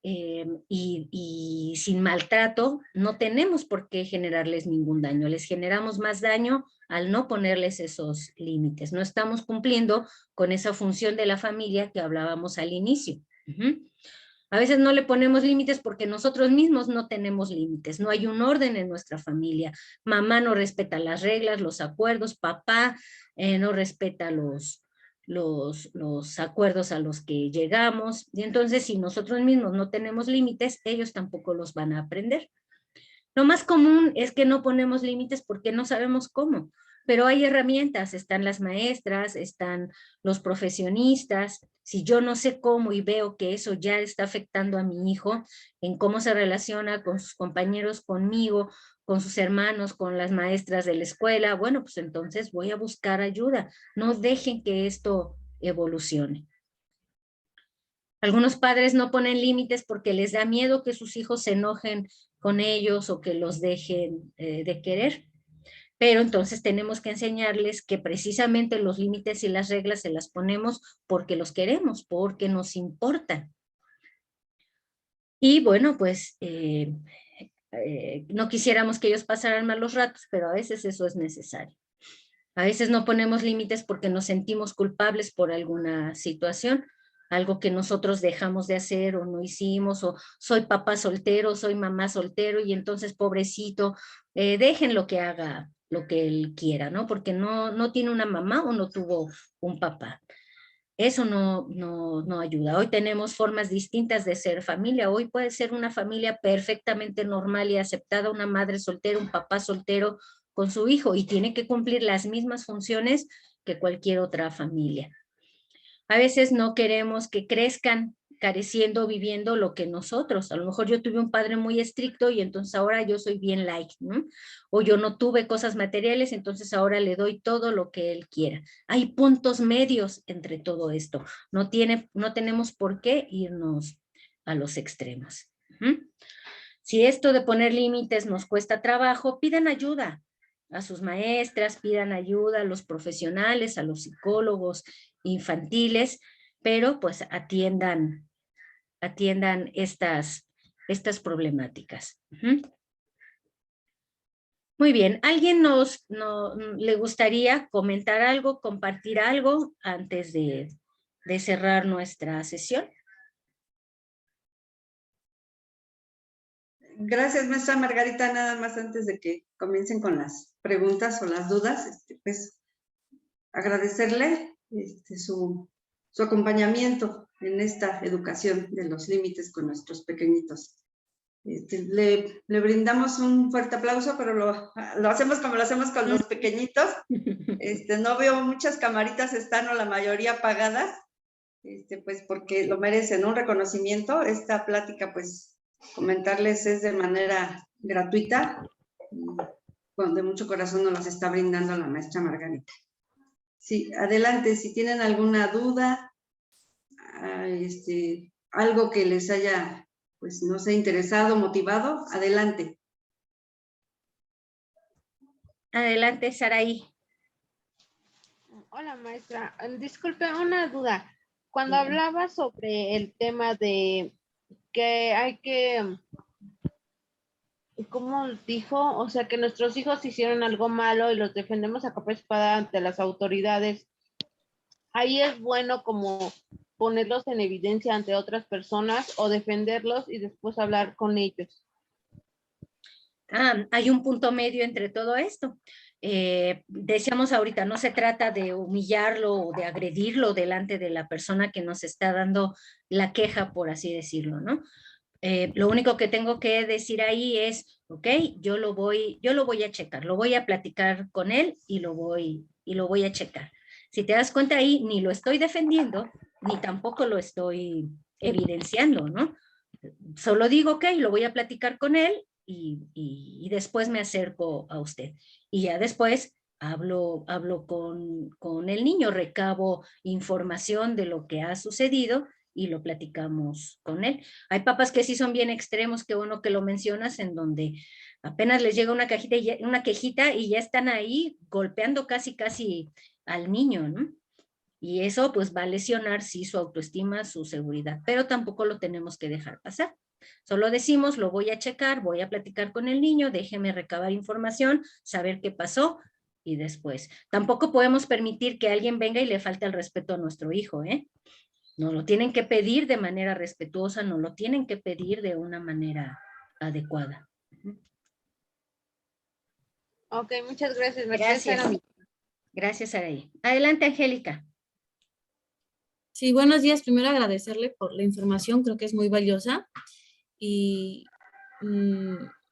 y sin maltrato, no tenemos por qué generarles ningún daño. Les generamos más daño al no ponerles esos límites. No estamos cumpliendo con esa función de la familia que hablábamos al inicio. A veces no le ponemos límites porque nosotros mismos no tenemos límites, no hay un orden en nuestra familia. Mamá no respeta las reglas, los acuerdos, papá no respeta los acuerdos a los que llegamos. Y entonces si nosotros mismos no tenemos límites, ellos tampoco los van a aprender. Lo más común es que no ponemos límites porque no sabemos cómo, pero hay herramientas, están las maestras, están los profesionistas. Si yo no sé cómo y veo que eso ya está afectando a mi hijo, en cómo se relaciona con sus compañeros, conmigo, con sus hermanos, con las maestras de la escuela, bueno, pues entonces voy a buscar ayuda. No dejen que esto evolucione. Algunos padres no ponen límites porque les da miedo que sus hijos se enojen con ellos o que los dejen de querer. Pero entonces tenemos que enseñarles que precisamente los límites y las reglas se las ponemos porque los queremos, porque nos importan. Y bueno, pues no quisiéramos que ellos pasaran malos ratos, pero a veces eso es necesario. A veces no ponemos límites porque nos sentimos culpables por alguna situación, algo que nosotros dejamos de hacer o no hicimos, o soy papá soltero, soy mamá soltero, y entonces pobrecito, dejen lo que haga, lo que él quiera, ¿no? Porque no tiene una mamá o no tuvo un papá. Eso no ayuda. Hoy tenemos formas distintas de ser familia. Hoy puede ser una familia perfectamente normal y aceptada, una madre soltera, un papá soltero con su hijo, y tiene que cumplir las mismas funciones que cualquier otra familia. A veces no queremos que crezcan careciendo, viviendo lo que nosotros. A lo mejor yo tuve un padre muy estricto y entonces ahora yo soy bien light, ¿no? O yo no tuve cosas materiales, entonces ahora le doy todo lo que él quiera. Hay puntos medios entre todo esto. No tenemos por qué irnos a los extremos. Si esto de poner límites nos cuesta trabajo, pidan ayuda a sus maestras, pidan ayuda a los profesionales, a los psicólogos infantiles, pero pues atiendan estas problemáticas. Muy bien, ¿alguien le gustaría comentar algo, compartir algo antes de cerrar nuestra sesión? Gracias, maestra Margarita. Nada más antes de que comiencen con las preguntas o las dudas, pues agradecerle su acompañamiento en esta educación de los límites con nuestros pequeñitos. Le brindamos un fuerte aplauso, pero lo hacemos como lo hacemos con los pequeñitos. No veo muchas camaritas, están o la mayoría apagadas, pues porque lo merecen, un reconocimiento. Esta plática, pues, comentarles es de manera gratuita, de mucho corazón nos las está brindando la maestra Margarita. Sí, adelante, si tienen alguna duda, algo que les haya, pues, no sé, interesado, motivado, adelante. Adelante, Saraí. Hola, maestra. Disculpe, una duda. Cuando hablaba sobre el tema de que hay que, ¿cómo dijo? O sea, que nuestros hijos hicieron algo malo y los defendemos a capa y espada ante las autoridades. Ahí es bueno como ponerlos en evidencia ante otras personas o defenderlos y después hablar con ellos. Hay un punto medio entre todo esto. Decíamos ahorita, no se trata de humillarlo o de agredirlo delante de la persona que nos está dando la queja, por así decirlo, ¿no? Lo único que tengo que decir ahí es, ok, yo lo voy a checar, lo voy a platicar con él y lo voy a checar. Si te das cuenta ahí, ni lo estoy defendiendo, ni tampoco lo estoy evidenciando, ¿no? Solo digo, ok, lo voy a platicar con él y después me acerco a usted. Y ya después hablo con el niño, recabo información de lo que ha sucedido y lo platicamos con él. Hay papás que sí son bien extremos, qué bueno que lo mencionas, en donde apenas les llega una quejita y ya están ahí golpeando casi al niño, ¿no? Y eso pues va a lesionar sí su autoestima, su seguridad, pero tampoco lo tenemos que dejar pasar. Solo decimos, lo voy a checar, voy a platicar con el niño, déjeme recabar información, saber qué pasó y después. Tampoco podemos permitir que alguien venga y le falte el respeto a nuestro hijo, ¿eh? No lo tienen que pedir de manera respetuosa, no lo tienen que pedir de una manera adecuada. Ok, muchas gracias. Gracias. Gracias, Araí. Adelante, Angélica. Sí, buenos días. Primero agradecerle por la información, creo que es muy valiosa. Y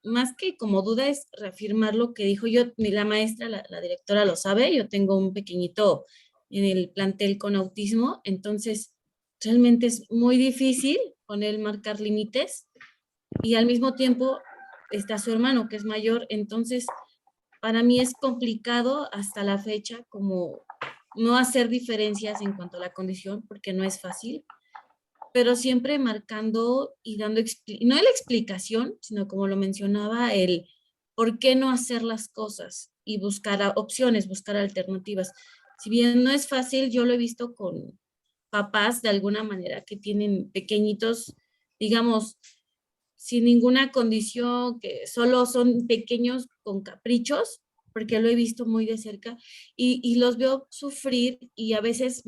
más que como duda es reafirmar lo que dijo yo, la maestra, la directora lo sabe, yo tengo un pequeñito en el plantel con autismo, entonces realmente es muy difícil con él marcar límites y al mismo tiempo está su hermano que es mayor, entonces para mí es complicado hasta la fecha como no hacer diferencias en cuanto a la condición porque no es fácil, pero siempre marcando y dando, no la explicación, sino como lo mencionaba, el por qué no hacer las cosas y buscar opciones, buscar alternativas. Si bien no es fácil, yo lo he visto con papás de alguna manera que tienen pequeñitos, digamos, sin ninguna condición, que solo son pequeños con caprichos, porque lo he visto muy de cerca y los veo sufrir y a veces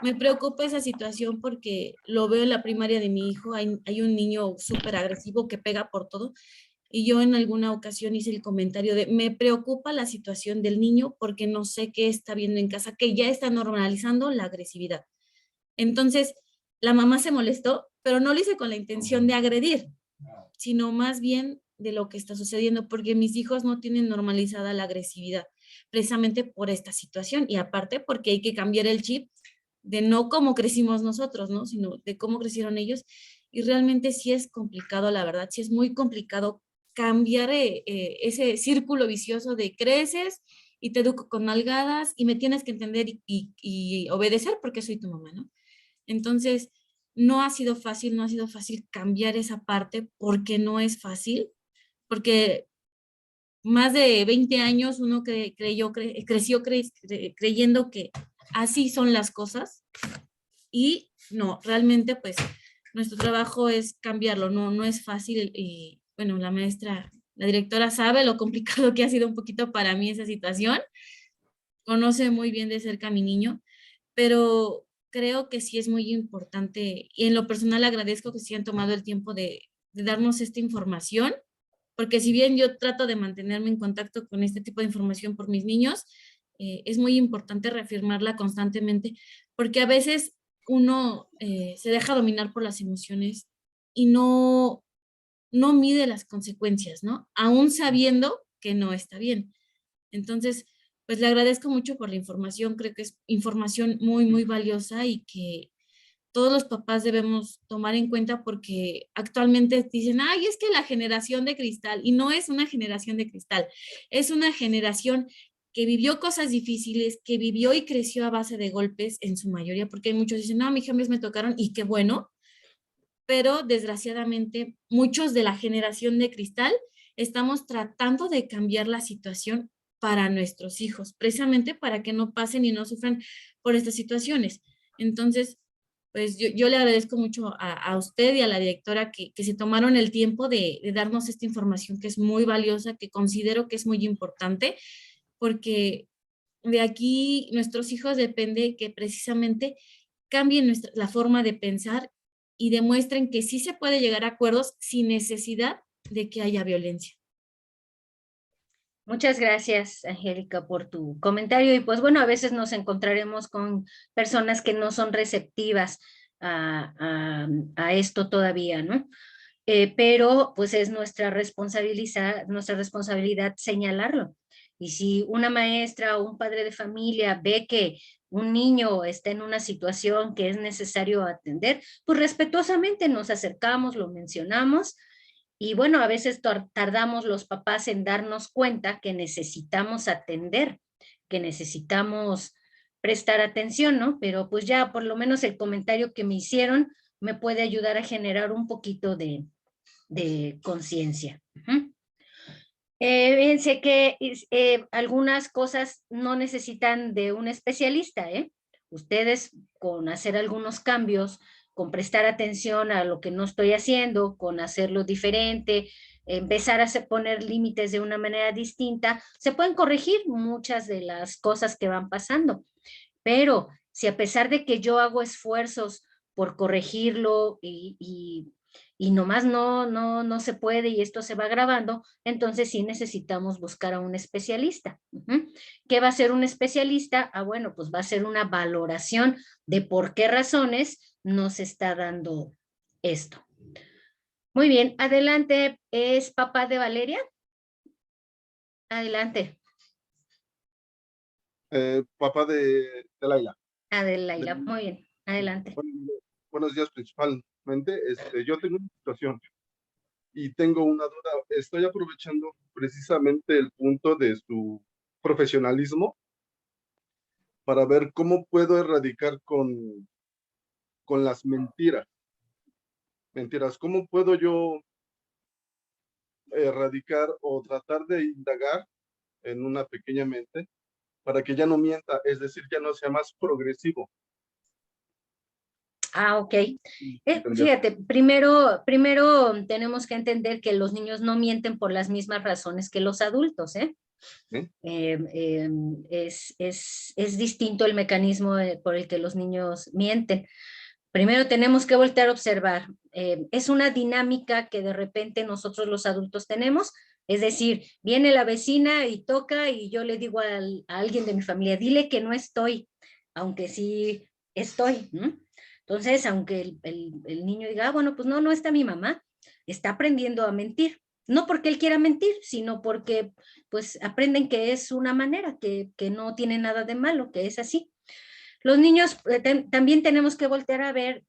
me preocupa esa situación porque lo veo en la primaria de mi hijo, hay un niño súper agresivo que pega por todo y yo en alguna ocasión hice el comentario de, me preocupa la situación del niño porque no sé qué está viendo en casa, que ya está normalizando la agresividad. Entonces, la mamá se molestó, pero no lo hice con la intención de agredir, sino más bien de lo que está sucediendo, porque mis hijos no tienen normalizada la agresividad, precisamente por esta situación, y aparte porque hay que cambiar el chip de no cómo crecimos nosotros, ¿no? Sino de cómo crecieron ellos, y realmente sí es complicado, la verdad, sí es muy complicado cambiar ese círculo vicioso de creces y te educo con nalgadas y me tienes que entender y obedecer porque soy tu mamá, ¿no? Entonces, no ha sido fácil, no ha sido fácil cambiar esa parte porque no es fácil, porque más de 20 años uno creció creyendo que así son las cosas y no, realmente pues nuestro trabajo es cambiarlo, no es fácil y bueno, la maestra, la directora sabe lo complicado que ha sido un poquito para mí esa situación, conoce muy bien de cerca a mi niño, pero creo que sí es muy importante y en lo personal agradezco que sí han tomado el tiempo de darnos esta información, porque si bien yo trato de mantenerme en contacto con este tipo de información por mis niños, es muy importante reafirmarla constantemente, porque a veces uno se deja dominar por las emociones y no mide las consecuencias, ¿no? Aún sabiendo que no está bien. Entonces, pues le agradezco mucho por la información, creo que es información muy, muy valiosa y que todos los papás debemos tomar en cuenta porque actualmente dicen, ay, es que la generación de cristal, y no es una generación de cristal, es una generación que vivió cosas difíciles, que vivió y creció a base de golpes en su mayoría, porque hay muchos que dicen, no, a mí jamás me tocaron, y qué bueno, pero desgraciadamente muchos de la generación de cristal estamos tratando de cambiar la situación para nuestros hijos, precisamente para que no pasen y no sufran por estas situaciones. Entonces, pues yo le agradezco mucho a usted y a la directora que se tomaron el tiempo de darnos esta información que es muy valiosa, que considero que es muy importante, porque de aquí nuestros hijos depende que precisamente cambien la forma de pensar y demuestren que sí se puede llegar a acuerdos sin necesidad de que haya violencia. Muchas gracias, Angélica, por tu comentario. Y pues bueno, a veces nos encontraremos con personas que no son receptivas a esto todavía, ¿no? Pero pues es nuestra responsabilidad señalarlo. Y si una maestra o un padre de familia ve que un niño está en una situación que es necesario atender, pues respetuosamente nos acercamos, lo mencionamos y bueno, a veces tardamos los papás en darnos cuenta que necesitamos atender, que necesitamos prestar atención, ¿no? Pero pues ya por lo menos el comentario que me hicieron me puede ayudar a generar un poquito de conciencia. Fíjense que algunas cosas no necesitan de un especialista, ¿eh? Ustedes con hacer algunos cambios, con prestar atención a lo que no estoy haciendo, con hacerlo diferente, empezar a poner límites de una manera distinta, se pueden corregir muchas de las cosas que van pasando. Pero si a pesar de que yo hago esfuerzos por corregirlo y nomás no se puede y esto se va agravando, entonces sí necesitamos buscar a un especialista. ¿Qué va a ser un especialista? Ah, bueno, pues va a ser una valoración de por qué razones no se está dando esto. Muy bien, adelante. ¿Es papá de Valeria? Adelante. Papá de Laila. Adelaida, muy bien. Adelante. Buenos días principalmente. Yo tengo una situación y tengo una duda. Estoy aprovechando precisamente el punto de su profesionalismo para ver cómo puedo erradicar con las mentiras. ¿Cómo puedo yo erradicar o tratar de indagar en una pequeña mente para que ya no mienta, es decir, ya no sea más progresivo? Ah, ok. Fíjate, primero tenemos que entender que los niños no mienten por las mismas razones que los adultos, ¿eh? ¿Sí? Es distinto el mecanismo por el que los niños mienten. Primero tenemos que voltear a observar. Es una dinámica que de repente nosotros los adultos tenemos. Es decir, viene la vecina y toca y yo le digo a alguien de mi familia, dile que no estoy, aunque sí estoy, ¿no? Entonces, aunque el niño diga, bueno, pues no está mi mamá, está aprendiendo a mentir. No porque él quiera mentir, sino porque pues aprenden que es una manera, que no tiene nada de malo, que es así. Los niños también tenemos que voltear a ver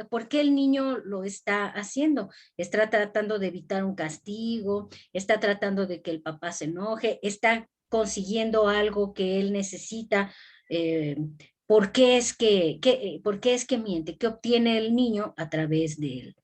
por qué el niño lo está haciendo. Está tratando de evitar un castigo, está tratando de que el papá se enoje, está consiguiendo algo que él necesita. ¿Por qué es que miente? ¿Qué obtiene el niño a través del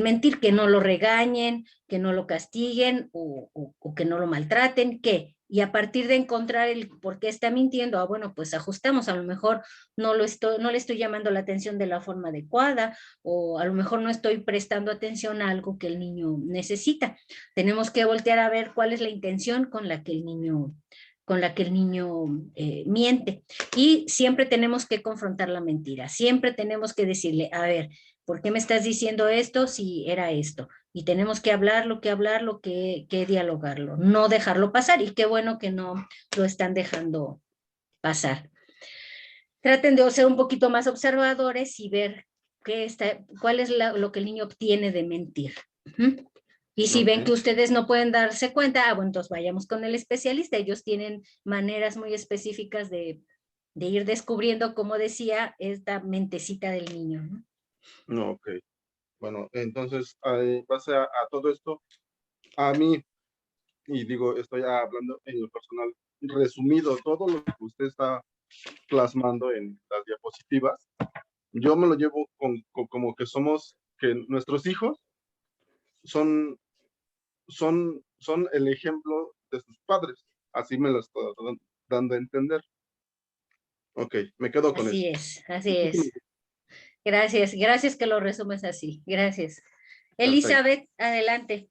mentir? Que no lo regañen, que no lo castiguen o que no lo maltraten, ¿qué? Y a partir de encontrar el por qué está mintiendo, bueno, pues ajustamos, a lo mejor no le estoy llamando la atención de la forma adecuada, o a lo mejor no estoy prestando atención a algo que el niño necesita. Tenemos que voltear a ver cuál es la intención con la que el niño miente. Y siempre tenemos que confrontar la mentira, siempre tenemos que decirle, a ver, ¿por qué me estás diciendo esto si era esto? Y tenemos que hablarlo, que dialogarlo, no dejarlo pasar. Y qué bueno que no lo están dejando pasar. Traten de ser un poquito más observadores y ver cuál es lo que el niño obtiene de mentir. Y si ven que ustedes no pueden darse cuenta, bueno, entonces vayamos con el especialista. Ellos tienen maneras muy específicas de ir descubriendo, como decía, esta mentecita del niño, ¿no? No, ok. Bueno, entonces, en base a todo esto, a mí, y digo, estoy hablando en lo personal, resumido todo lo que usted está plasmando en las diapositivas, yo me lo llevo como que nuestros hijos son el ejemplo de sus padres. Así me lo estoy dando a entender. Ok, me quedo con eso. Así es. Gracias que lo resumes así. Gracias. Perfecto. Elizabeth, adelante.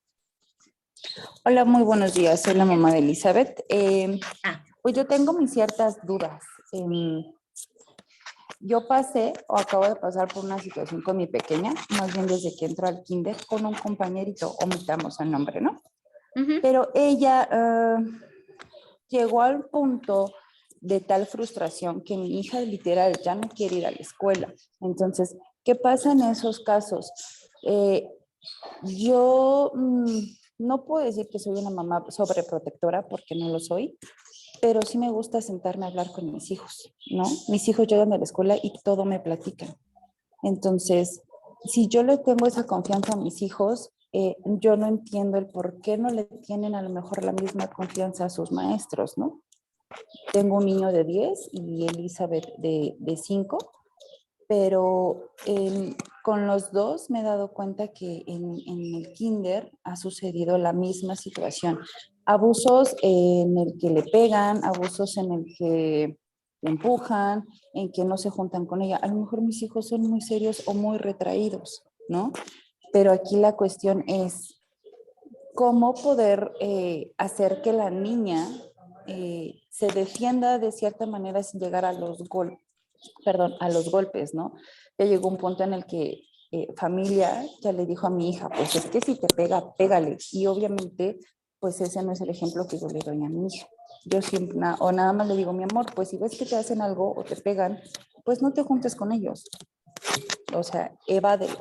Hola, muy buenos días. Soy la mamá de Elizabeth. Pues yo tengo mis ciertas dudas. Yo pasé o acabo de pasar por una situación con mi pequeña, más bien desde que entró al kinder, con un compañerito, omitamos el nombre, ¿no? Pero ella llegó al punto de tal frustración que mi hija literal ya no quiere ir a la escuela. Entonces, ¿qué pasa en esos casos? Yo no puedo decir que soy una mamá sobreprotectora porque no lo soy, pero sí me gusta sentarme a hablar con mis hijos, ¿no? Mis hijos llegan de la escuela y todo me platican. Entonces, si yo le tengo esa confianza a mis hijos, yo no entiendo el por qué no le tienen a lo mejor la misma confianza a sus maestros, ¿no? Tengo un niño de 10 y Elizabeth de 5, pero con los dos me he dado cuenta que en el kinder ha sucedido la misma situación. Abusos en el que le pegan, abusos en el que le empujan, en que no se juntan con ella. A lo mejor mis hijos son muy serios o muy retraídos, ¿no? Pero aquí la cuestión es cómo poder hacer que la niña se defienda de cierta manera sin llegar a los golpes, ¿no? Ya llegó un punto en el que familia ya le dijo a mi hija, pues es que si te pega, pégale. Y obviamente, pues ese no es el ejemplo que yo le doy a mi hija. Yo siempre, o nada más le digo, mi amor, pues si ves que te hacen algo o te pegan, pues no te juntes con ellos. O sea, evádelos.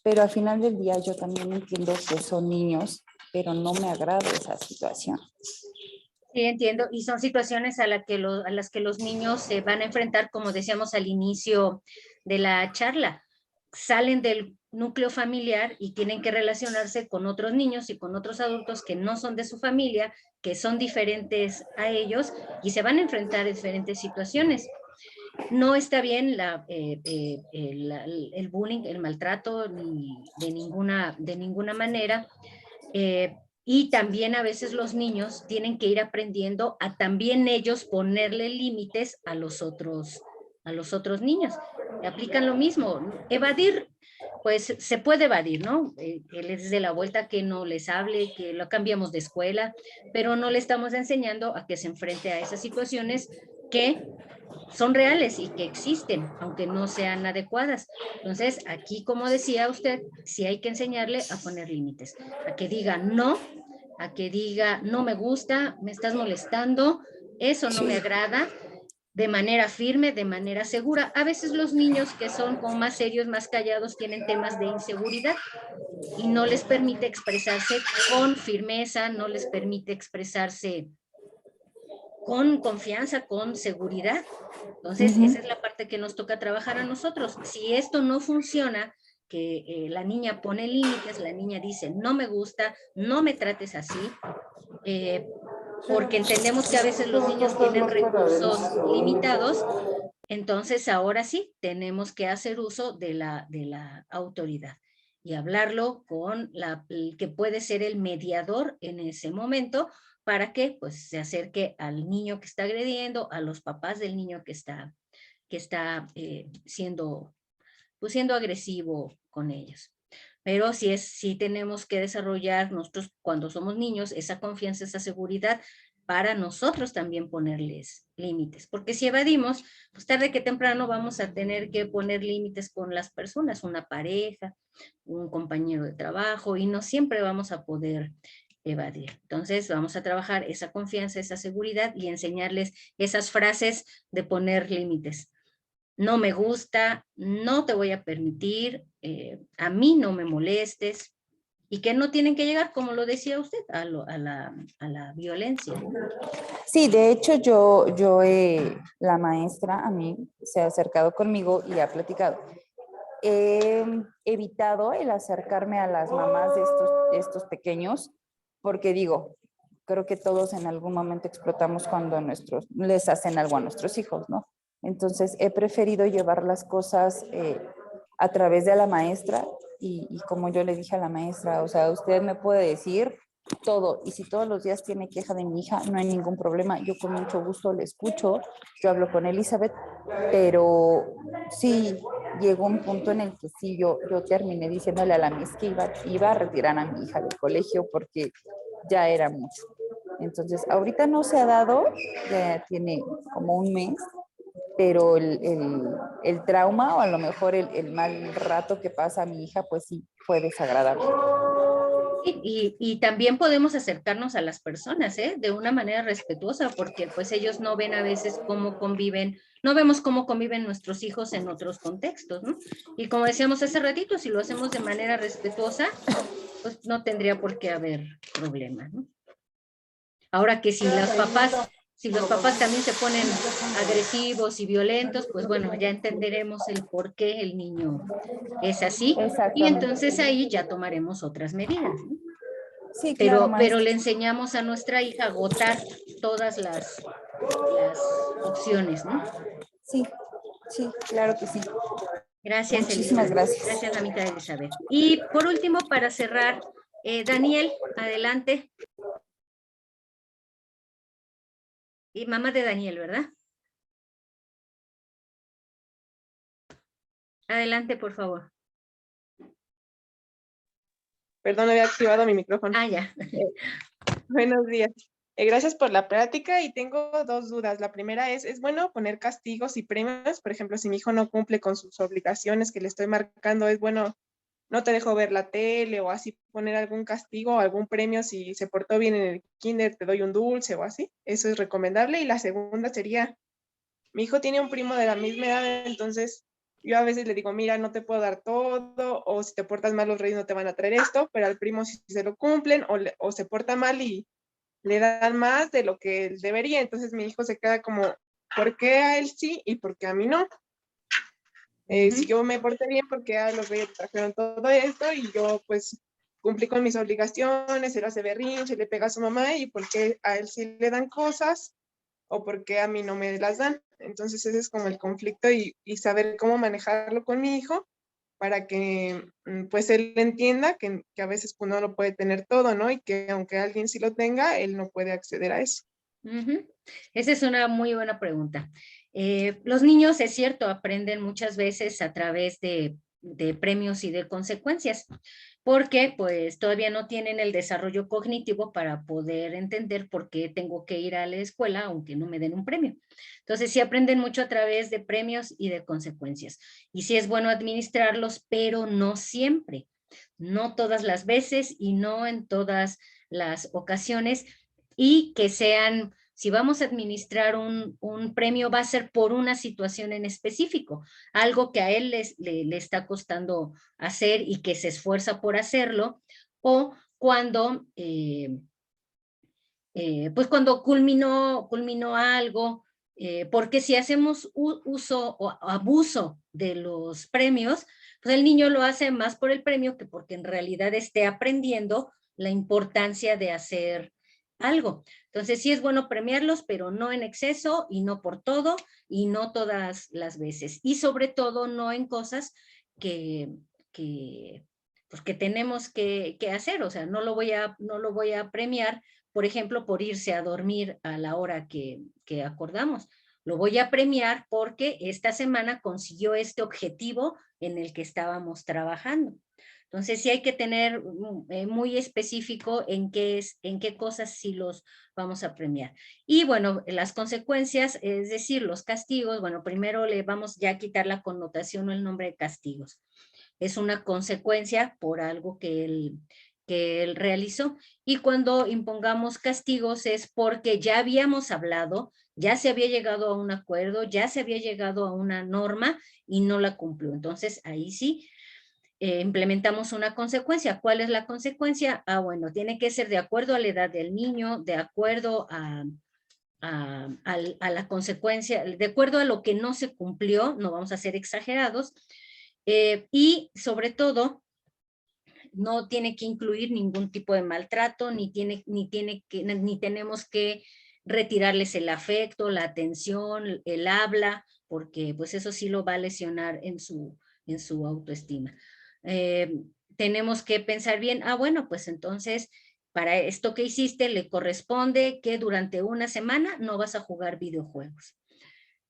pero al final del día yo también entiendo que son niños, pero no me agrada esa situación. Sí, entiendo. Y son situaciones a las que los niños se van a enfrentar, como decíamos al inicio de la charla. Salen del núcleo familiar y tienen que relacionarse con otros niños y con otros adultos que no son de su familia, que son diferentes a ellos y se van a enfrentar a diferentes situaciones. No está bien el bullying, el maltrato, de ninguna manera. Y también a veces los niños tienen que ir aprendiendo a también ellos ponerle límites a los otros niños. Aplican lo mismo. Evadir, pues se puede evadir, ¿no? Que les dé la vuelta, que no les hable, que lo cambiamos de escuela, pero no le estamos enseñando a que se enfrente a esas situaciones que son reales y que existen, aunque no sean adecuadas. Entonces, aquí, como decía usted, sí hay que enseñarle a poner límites, a que diga no, a que diga no me gusta, me estás molestando, eso no me agrada, de manera firme, de manera segura. A veces los niños que son como más serios, más callados, tienen temas de inseguridad y no les permite expresarse con firmeza, no les permite expresarse con confianza, con seguridad. Entonces, esa es la parte que nos toca trabajar a nosotros. Si esto no funciona, que la niña pone límites, la niña dice, no me gusta, no me trates así, porque entendemos que a veces los niños tienen recursos limitados, entonces ahora sí, tenemos que hacer uso de la autoridad y hablarlo con el que puede ser el mediador en ese momento, para que pues se acerque al niño que está agrediendo, a los papás del niño que está siendo agresivo con ellos. Pero sí tenemos que desarrollar nosotros cuando somos niños esa confianza, esa seguridad, para nosotros también ponerles límites, porque si evadimos, pues tarde que temprano vamos a tener que poner límites con las personas, una pareja, un compañero de trabajo, y no siempre vamos a poder evadir. Entonces vamos a trabajar esa confianza, esa seguridad y enseñarles esas frases de poner límites. No me gusta, no te voy a permitir, a mí no me molestes, y que no tienen que llegar, como lo decía usted, a la violencia. Sí, de hecho la maestra a mí se ha acercado conmigo y ha platicado. He evitado el acercarme a las mamás de estos pequeños porque digo, creo que todos en algún momento explotamos cuando les hacen algo a nuestros hijos, ¿no? Entonces he preferido llevar las cosas a través de la maestra y como yo le dije a la maestra, o sea, usted me puede decir todo, y si todos los días tiene queja de mi hija, no hay ningún problema, yo con mucho gusto le escucho, yo hablo con Elizabeth, pero sí llegó un punto en el que sí, yo terminé diciéndole a la Miss que iba a retirar a mi hija del colegio porque ya era mucho. Entonces, ahorita no se ha dado, ya tiene como un mes, pero el trauma o a lo mejor el mal rato que pasa a mi hija, pues sí, fue desagradable. Y también podemos acercarnos a las personas, de una manera respetuosa, porque pues ellos no ven a veces cómo conviven, no vemos cómo conviven nuestros hijos en otros contextos, ¿no? Y como decíamos hace ratito, si lo hacemos de manera respetuosa, pues no tendría por qué haber problema, ¿no? Ahora que si los papás también se ponen agresivos y violentos, pues bueno, ya entenderemos el por qué el niño es así, y entonces ahí ya tomaremos otras medidas, ¿no? Sí, claro, pero le enseñamos a nuestra hija a agotar todas las opciones, ¿no? Sí, claro que sí. Gracias, Muchísimas Elizabeth. gracias. Gracias, mamita Elizabeth. Y por último, para cerrar, Daniel, adelante. Y mamá de Daniel, ¿verdad? Adelante, por favor. Perdón, había activado mi micrófono. Ah, ya. Buenos días. Gracias por la plática y tengo dos dudas. La primera ¿es bueno poner castigos y premios? Por ejemplo, si mi hijo no cumple con sus obligaciones que le estoy marcando, ¿es bueno no te dejo ver la tele o así poner algún castigo o algún premio si se portó bien en el kinder, te doy un dulce o así? Eso es recomendable. Y la segunda sería, mi hijo tiene un primo de la misma edad, entonces Yo a veces le digo, mira, no te puedo dar todo, o si te portas mal los reyes no te van a traer esto, pero al primo sí se lo cumplen, o se porta mal y le dan más de lo que él debería. Entonces mi hijo se queda como, ¿por qué a él sí y por qué a mí no? Si yo me porté bien, porque a los reyes trajeron todo esto y yo pues cumplí con mis obligaciones, él hace berrinche, le pega a su mamá, y por qué a él sí le dan cosas o por qué a mí no me las dan. Entonces ese es como el conflicto, y saber cómo manejarlo con mi hijo para que pues él entienda que a veces pues, no lo puede tener todo, ¿no? Y que aunque alguien sí lo tenga, él no puede acceder a eso. Esa es una muy buena pregunta. Los niños, es cierto, aprenden muchas veces a través de premios y de consecuencias, porque pues todavía no tienen el desarrollo cognitivo para poder entender por qué tengo que ir a la escuela aunque no me den un premio. Entonces sí aprenden mucho a través de premios y de consecuencias. Y sí es bueno administrarlos, pero no siempre, no todas las veces y no en todas las ocasiones, y que sean, si vamos a administrar un premio, va a ser por una situación en específico, algo que a él le está costando hacer y que se esfuerza por hacerlo, o cuando, pues cuando culminó algo, porque si hacemos uso o abuso de los premios, pues el niño lo hace más por el premio que porque en realidad esté aprendiendo la importancia de hacer algo. Entonces sí es bueno premiarlos, pero no en exceso y no por todo y no todas las veces. Y sobre todo no en cosas pues que tenemos que hacer. O sea, no lo voy a premiar, por ejemplo, por irse a dormir a la hora que acordamos. Lo voy a premiar porque esta semana consiguió este objetivo en el que estábamos trabajando. Entonces sí hay que tener muy específico en qué cosas sí los vamos a premiar. Y bueno, las consecuencias, es decir, los castigos, bueno, primero le vamos ya a quitar la connotación o el nombre de castigos. Es una consecuencia por algo que él realizó. Y cuando impongamos castigos es porque ya habíamos hablado, ya se había llegado a un acuerdo, ya se había llegado a una norma y no la cumplió. Entonces ahí sí implementamos una consecuencia. ¿Cuál es la consecuencia? Bueno, tiene que ser de acuerdo a la edad del niño, de acuerdo a la consecuencia, de acuerdo a lo que no se cumplió, no vamos a ser exagerados, y sobre todo, no tiene que incluir ningún tipo de maltrato, ni tenemos que retirarles el afecto, la atención, el habla, porque pues eso sí lo va a lesionar en su autoestima. Tenemos que pensar bien, bueno, pues entonces para esto que hiciste le corresponde que durante una semana no vas a jugar videojuegos.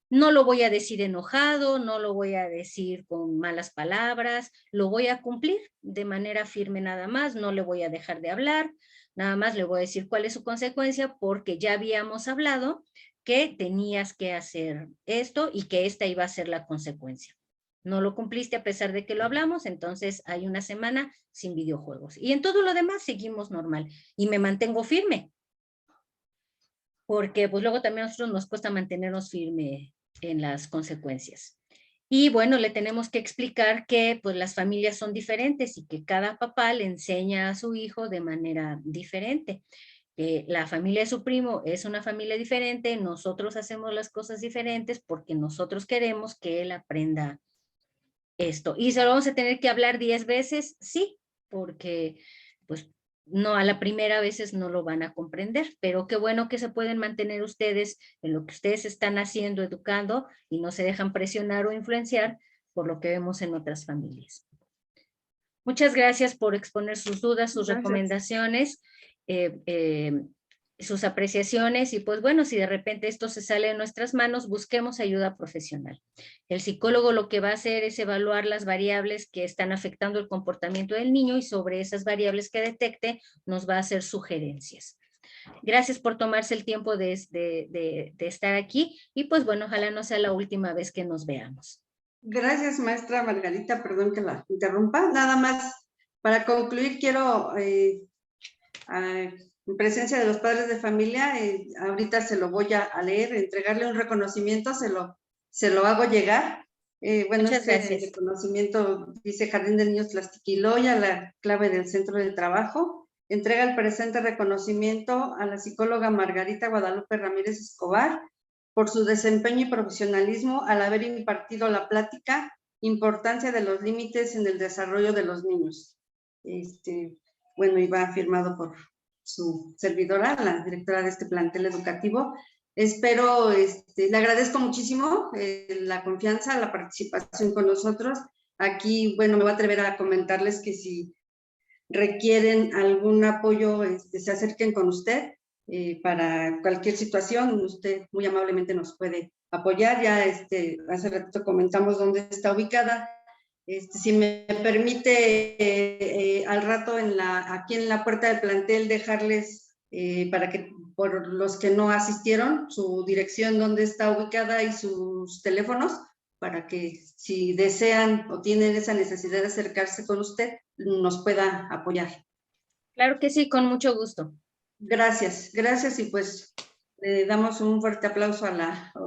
No lo voy a decir enojado, no lo voy a decir con malas palabras, lo voy a cumplir de manera firme nada más, no le voy a dejar de hablar, nada más le voy a decir cuál es su consecuencia porque ya habíamos hablado que tenías que hacer esto y que esta iba a ser la consecuencia. No lo cumpliste a pesar de que lo hablamos, entonces hay una semana sin videojuegos. Y en todo lo demás seguimos normal y me mantengo firme. Porque pues luego también a nosotros nos cuesta mantenernos firme en las consecuencias. Y bueno, le tenemos que explicar que pues las familias son diferentes y que cada papá le enseña a su hijo de manera diferente. La familia de su primo es una familia diferente, nosotros hacemos las cosas diferentes porque nosotros queremos que él aprenda esto. ¿Y se lo vamos a tener que hablar 10 veces? Sí, porque pues no, a la primera veces no lo van a comprender, pero qué bueno que se pueden mantener ustedes en lo que ustedes están haciendo, educando, y no se dejan presionar o influenciar por lo que vemos en otras familias. Muchas gracias por exponer sus dudas, sus recomendaciones, sus apreciaciones, y pues bueno, si de repente esto se sale de nuestras manos, busquemos ayuda profesional. El psicólogo lo que va a hacer es evaluar las variables que están afectando el comportamiento del niño y sobre esas variables que detecte nos va a hacer sugerencias. Gracias por tomarse el tiempo de estar aquí y pues bueno, ojalá no sea la última vez que nos veamos. Gracias, maestra Margarita, perdón que la interrumpa. Nada más, para concluir, quiero, en presencia de los padres de familia, ahorita se lo voy a leer, entregarle un reconocimiento, se lo hago llegar Bueno, Muchas este gracias. reconocimiento dice Jardín de Niños Tlastiquiloya, la clave del centro de trabajo. Entrega el presente reconocimiento a la psicóloga Margarita Guadalupe Ramírez Escobar por su desempeño y profesionalismo al haber impartido la plática Importancia de los límites en el desarrollo de los niños. Bueno, y va firmado por su servidora, la directora de este plantel educativo. Espero, le agradezco muchísimo la confianza, la participación con nosotros. Aquí, bueno, me voy a atrever a comentarles que si requieren algún apoyo, se acerquen con usted para cualquier situación. Usted muy amablemente nos puede apoyar. Ya hace ratito comentamos dónde está ubicada. Si me permite, al rato aquí en la puerta del plantel dejarles para que por los que no asistieron, su dirección donde está ubicada y sus teléfonos, para que si desean o tienen esa necesidad de acercarse con usted, nos pueda apoyar. Claro que sí, con mucho gusto. Gracias, gracias, y pues le damos un fuerte aplauso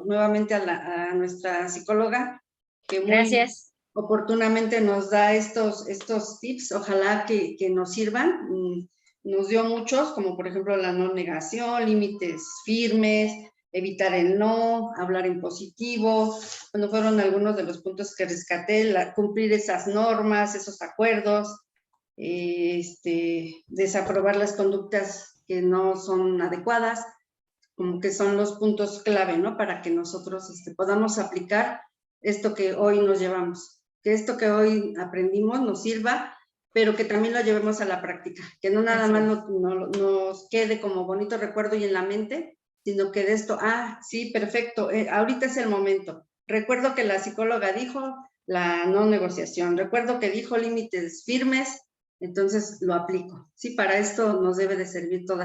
nuevamente a nuestra psicóloga, que muy Gracias. oportunamente nos da estos tips. Ojalá que nos sirvan. Nos dio muchos, como por ejemplo la no negación, límites firmes, evitar el no, hablar en positivo. Bueno, fueron algunos de los puntos que rescaté, cumplir esas normas, esos acuerdos, desaprobar las conductas que no son adecuadas, como que son los puntos clave, ¿no? Para que nosotros podamos aplicar esto que hoy nos llevamos, que esto que hoy aprendimos nos sirva, pero que también lo llevemos a la práctica, que no nada más nos quede como bonito recuerdo y en la mente, sino que de esto, sí, perfecto, ahorita es el momento. Recuerdo que la psicóloga dijo la no negociación, recuerdo que dijo límites firmes, entonces lo aplico. Sí, para esto nos debe de servir toda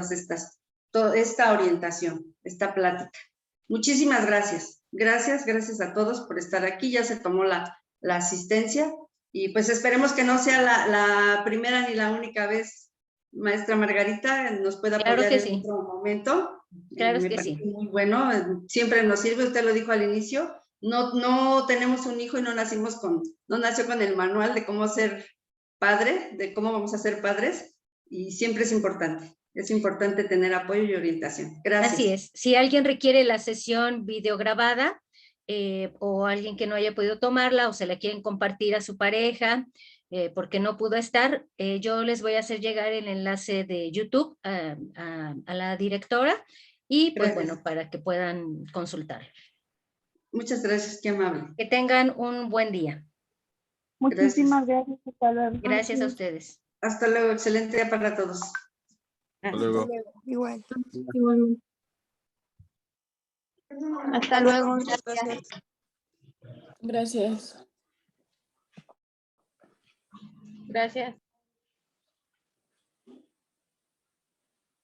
esta orientación, esta plática. Muchísimas gracias. Gracias a todos por estar aquí. Ya se tomó la asistencia y pues esperemos que no sea la primera ni la única vez, maestra Margarita, nos pueda apoyar en otro momento. Claro Me que parece sí. muy bueno, siempre nos sirve, usted lo dijo al inicio, no tenemos un hijo y no nació con el manual de cómo ser padre, de cómo vamos a ser padres, y siempre es importante tener apoyo y orientación. Gracias. Así es. Si alguien requiere la sesión videograbada o alguien que no haya podido tomarla o se la quieren compartir a su pareja porque no pudo estar, yo les voy a hacer llegar el enlace de YouTube a la directora y pues bueno, para que puedan consultar. Muchas gracias, qué amable. Que tengan un buen día. Muchísimas gracias. Hasta luego. Gracias a ustedes. Hasta luego, excelente día para todos. Hasta luego. Igual. Igualmente. Hasta luego. Gracias. Gracias.